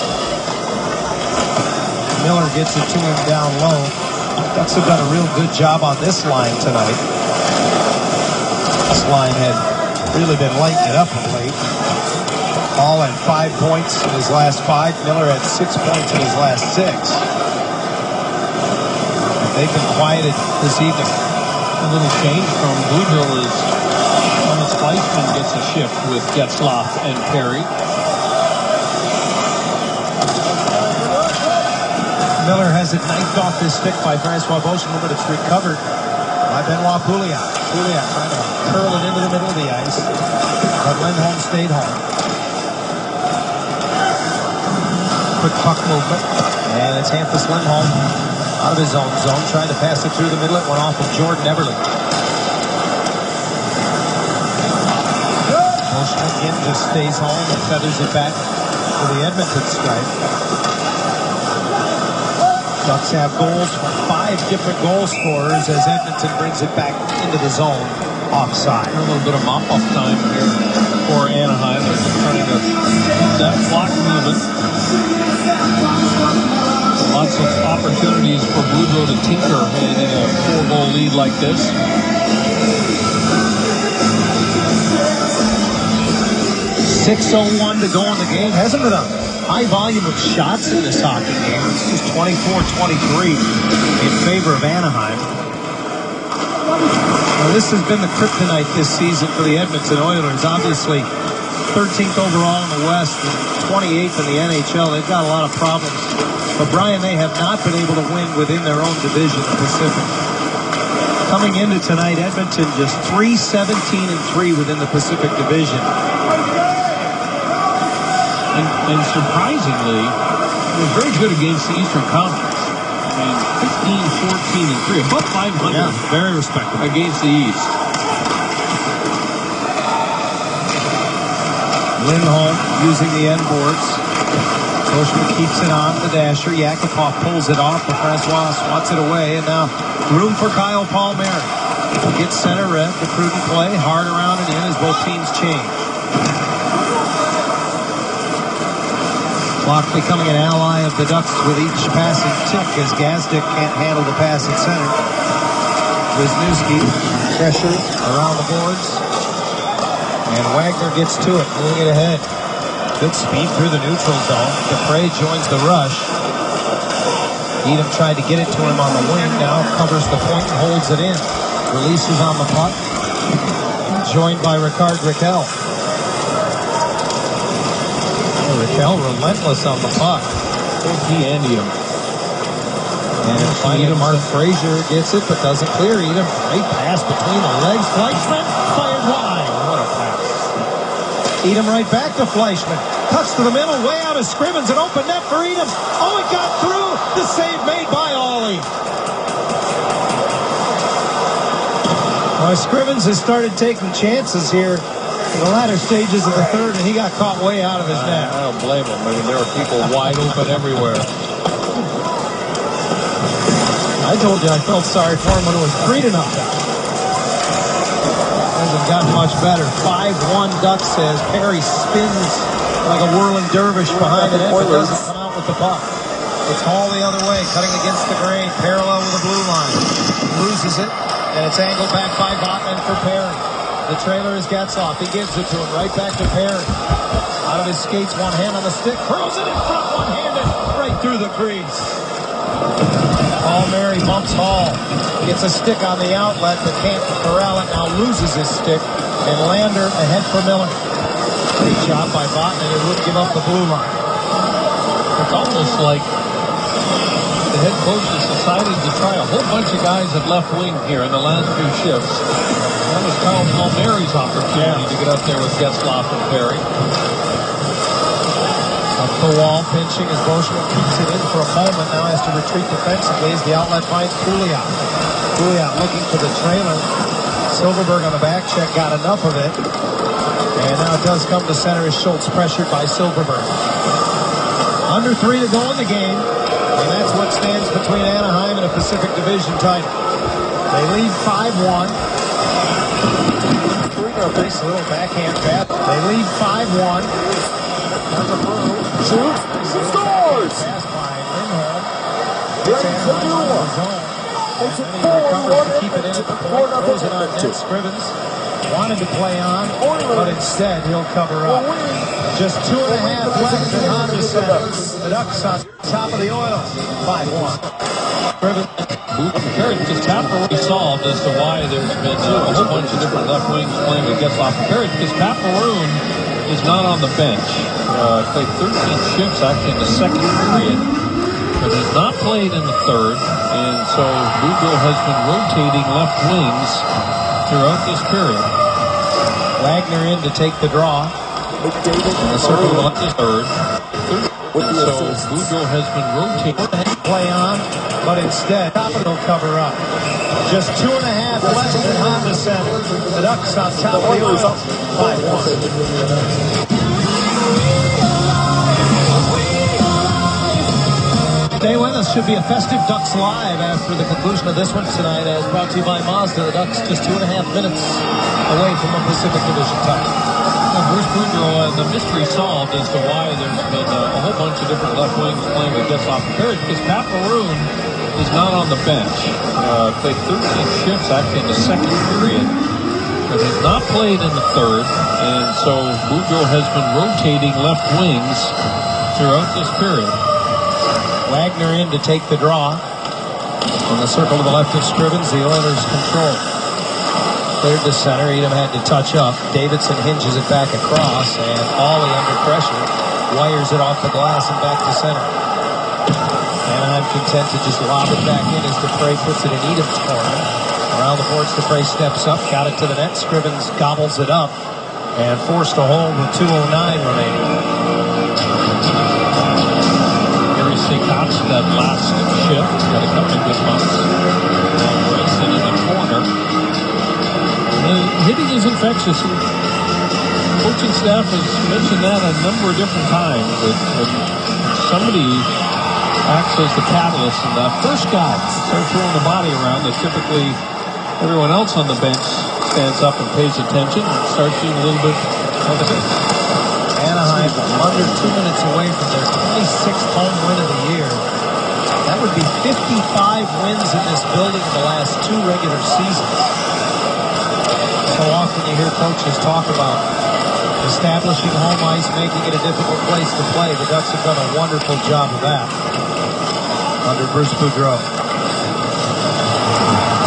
Miller gets it to him down low. Ducks have done a real good job on this line tonight. This line had really been lighting it up of late. Hall had 5 points in his last 5. Miller had 6 points in his last 6. They've been quieted this evening. A little change from Boudreau is Thomas Fleischman gets a shift with Getzlaf and Perry. Miller has it knifed off his stick by Francois Beauchemin, but it's recovered by Benoit Pouliot. Pouliot trying to curl it into the middle of the ice, but Lindholm stayed home. Quick puck movement, and it's Hampus Lindholm out of his own zone, trying to pass it through the middle. It went off of Jordan Eberle. Beauchemin again just stays home and feathers it back to the Edmonton stripe. Ducks have goals from 5 different goal scorers as Edmonton brings it back into the zone offside. A little bit of mop-off time here for Anaheim. They're just trying to keep that clock moving. Lots of opportunities for Boudreau to tinker in a 4-goal lead like this. .6:01 to go in the game. Hasn't been a high volume of shots in this hockey game. It's just 24-23 in favor of Anaheim. Well, this has been the kryptonite this season for the Edmonton Oilers. Obviously, 13th overall in the West and 28th in the NHL. They've got a lot of problems. But, Brian, they have not been able to win within their own division, the Pacific. Coming into tonight, Edmonton just 3-17-3 within the Pacific Division. And surprisingly, it was very good against the Eastern Conference. I mean, 15-14-3, above 500. Yeah, very respectable against the East. Lindholm using the end boards. Beauchemin keeps it on the dasher. Yakupov pulls it off, but Francois swats it away. And now room for Kyle Palmieri. Gets center red, the prudent play, hard around and in as both teams change. Clock becoming an ally of the Ducks with each passing tick as Gazdic can't handle the pass at center. Wisniewski pressure around the boards. And Wagner gets to it, moving it ahead. Good speed through the neutral zone. Dupre joins the rush. Edom tried to get it to him on the wing. Now covers the point and holds it in. Releases on the puck. Joined by Ricard Raquel. Raquel relentless on the puck. He and Edom. And finally Mark Frazier gets it, but doesn't clear Edom. Great pass between the legs. Fleischman fired wide. What a pass. Edom right back to Fleischman. Cuts to the middle, way out of Scrivens. An open net for Edom. Oh, it got through. The save made by Ollie. Well, Scrivens has started taking chances here in the latter stages of the third, and he got caught way out of his net. I don't blame him. I mean, there were people wide open everywhere. I told you I felt sorry for him when it was 3-0. Hasn't gotten much better. 5-1 Ducks as Perry spins like a whirling dervish behind the net, but doesn't come out with the puck. It's Hall the other way, cutting against the grain, parallel with the blue line. Loses it, and it's angled back by Gottman for Perry. The trailer is Getzlaf. He gives it to him right back to Perry. Out of his skates, one hand on the stick, hurls it in front, one-handed, right through the crease. Palmieri bumps Hall. Gets a stick on the outlet, but can't corral it. Now loses his stick. And Lander ahead for Miller. Great job by Vatanen, and wouldn't give up the blue line. It's almost like the head coach has decided to try a whole bunch of guys at left wing here in the last few shifts. That was Kyle Palmieri's opportunity to get up there with Getzlaf and Perry. Up the wall, pinching as Boschman keeps it in for a moment. Now has to retreat defensively as the outlet finds Pouliot. Pouliot looking for the trailer. Silverberg on the back check got enough of it. And now it does come to center as Schultz pressured by Silverberg. Under 3 to go in the game. And that's what stands between Anaheim and a Pacific Division title. They lead 5-1. Nice little backhand pass. They lead 5-1. Shoots. Scores. Pass by Lindholm. Ready to do one. It's a 4-1 to keep it in at the point. Throws it on net. Scrivens wanted to play on, but instead he'll cover up. Just 2.5 left in Honda Center. The Ducks on top of the Oilers. 5-1. Scrivens. Just half already solved as to why there's been a whole bunch of different left wings playing with Getzlaf and Perry, because Pat Maroon is not on the bench. Played 13 shifts actually in the second period, but has not played in the third, and so Boudreau has been rotating left wings throughout this period. Wagner in to take the draw. And the circle left is third. And so Boudreau has been rotating. Play on, but instead he'll cover up. Just 2.5 left in Honda Center. The Ducks on top of the Oilers. 5-1. Stay with us. Should be a festive Ducks Live after the conclusion of this one tonight, as brought to you by Mazda. The Ducks just 2.5 minutes away from a Pacific Division title. Bruce Boudreau, the mystery solved as to why there's been a whole bunch of different left wings playing with Getzlaf and Perry, because Pat Maroon is not on the bench. Played 13 shifts actually in the second period, but has not played in the third, and so Boudreau has been rotating left wings throughout this period. Wagner in to take the draw. On the circle to the left of Scrivens, the Oilers control. Cleared to center. Edom had to touch up. Davidson hinges it back across, and Ollie under pressure wires it off the glass and back to center. Anaheim content to just lob it back in as Dupre puts it in Edom's corner. Around the boards, Dupre steps up, got it to the net. Scrivens gobbles it up and forced a hold with 2:09 remaining. Gary Seacott, that last shift, got a couple of good months. Grayson in the corner. Hitting is infectious. Coaching staff has mentioned that a number of different times. That somebody acts as the catalyst, and the first guy starts throwing the body around, that typically everyone else on the bench stands up and pays attention and starts being a little bit of a hit. Anaheim under 2 minutes away from their 26th home win of the year. That would be 55 wins in this building in the last 2 regular seasons. So often you hear coaches talk about establishing home ice, making it a difficult place to play. The Ducks have done a wonderful job of that under Bruce Boudreau.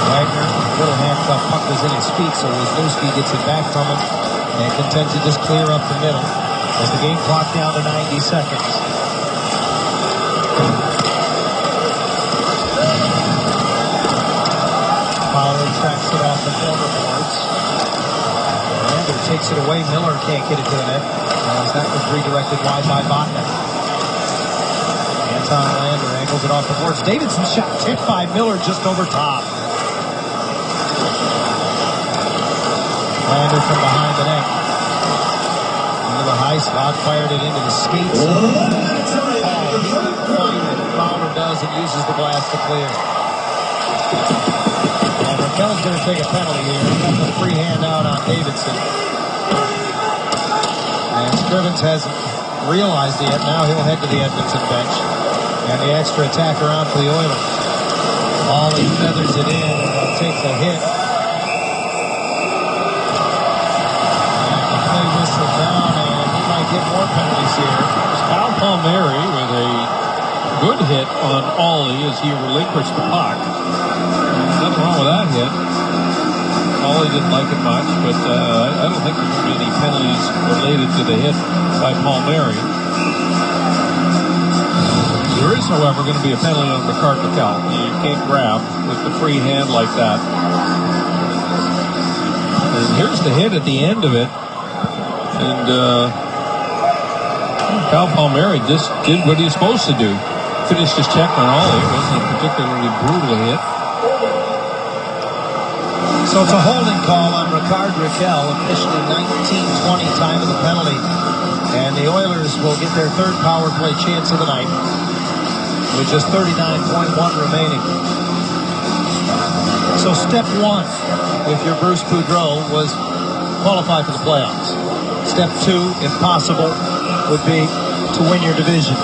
Wagner, little handcuff puck is in his feet, so Wisniewski gets it back from him and content to just clear up the middle as the game clock down to 90 seconds. Fowler tracks it off the corner boards. Lander takes it away. Miller can't get it to the net as that was redirected wide by Vatanen. Anton Lander angles it off the boards. Davidson's shot tipped by Miller just over top. Lander from behind the net. Into the high slot, fired it into the skates. Fowler does and uses the glass to clear. And Rakell's going to take a penalty here. Got the free hand out on Davidson. And Scrivens hasn't realized it yet. Now he'll head to the Edmonton bench. And the extra attacker on for the Oilers. Ollie feathers it in and takes a hit. And the play whistle down, and he might get more penalties here. Kyle Palmieri with a good hit on Ollie as he relinquished the puck. Nothing wrong with that hit. Ollie didn't like it much, but I don't think there's going to be any penalties related to the hit by Palmieri. There is, however, going to be a penalty on Ricard Raquel. You can't grab with the free hand like that. And here's the hit at the end of it. And Cal Palmieri just did what he's supposed to do. Finished his check on Ollie. It wasn't a particularly brutal hit. So it's a holding call on Ricard Raquel, officially 19:20 time of the penalty. And the Oilers will get their third power play chance of the night with just 39.1 remaining. So step one, if you're Bruce Boudreau, was qualify for the playoffs. Step two, if possible, would be to win your division.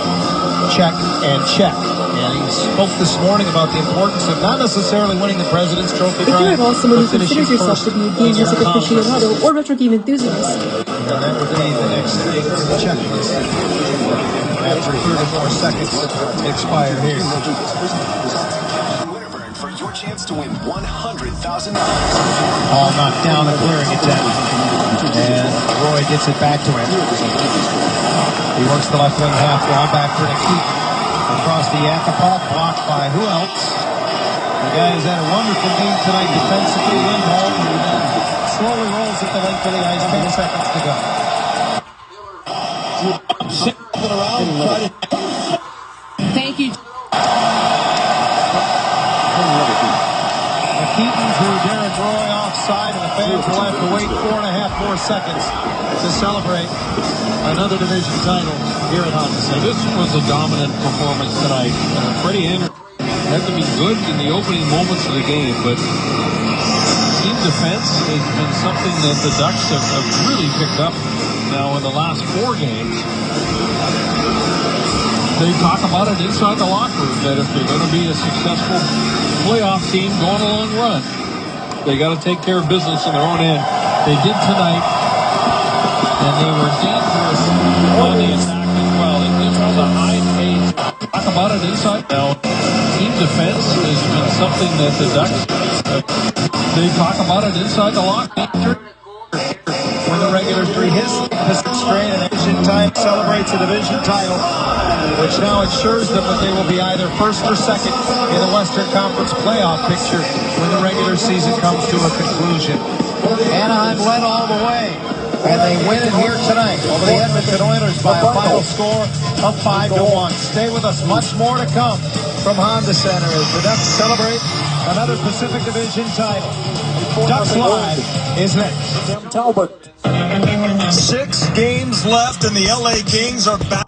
Check and check. And he spoke this morning about the importance of not necessarily winning the President's Trophy. If you're at all someone who considers yourself to be a game music aficionado or retro game enthusiast, and that would be the next thing on the checklist. After 34 seconds expire here. For your chance to win $100,000. All knocked down, a clearing attempt. And Roy gets it back to him. He works the left wing half wall back for Nikita. Across the Yakupov, blocked by who else? The guy who's had a wonderful game tonight defensively, Lindholm, who then slowly rolls at the length of the ice, 10 seconds to go. thank you. Keaton drew Darren Roy offside, and the fans will have to wait 4.5 more seconds to celebrate another division title here at Honda Center. This was a dominant performance tonight. Freddie Anderson had to be good in the opening moments of the game, but team defense has been something that the Ducks have really picked up now in the last 4 games. They talk about it inside the locker room that if they're going to be a successful playoff team going a long run, they got to take care of business in their own end. They did tonight, and they were dangerous on the attack as well. This was a high pace. Talk about it inside now. Team defense has been something that the Ducks, they talk about it inside the locker room. Win the regular 3 hits straight, and Division time celebrates a division title, which now ensures them that they will be either first or second in the Western Conference playoff picture when the regular season comes to a conclusion. Anaheim led all the way, and they win it here tonight over the Edmonton Oilers by a final score of 5-1. Stay with us, much more to come from Honda Center as the Ducks celebrate another Pacific Division title. Ducks Live is next. Talbot. 6 games left, and the LA Kings are back.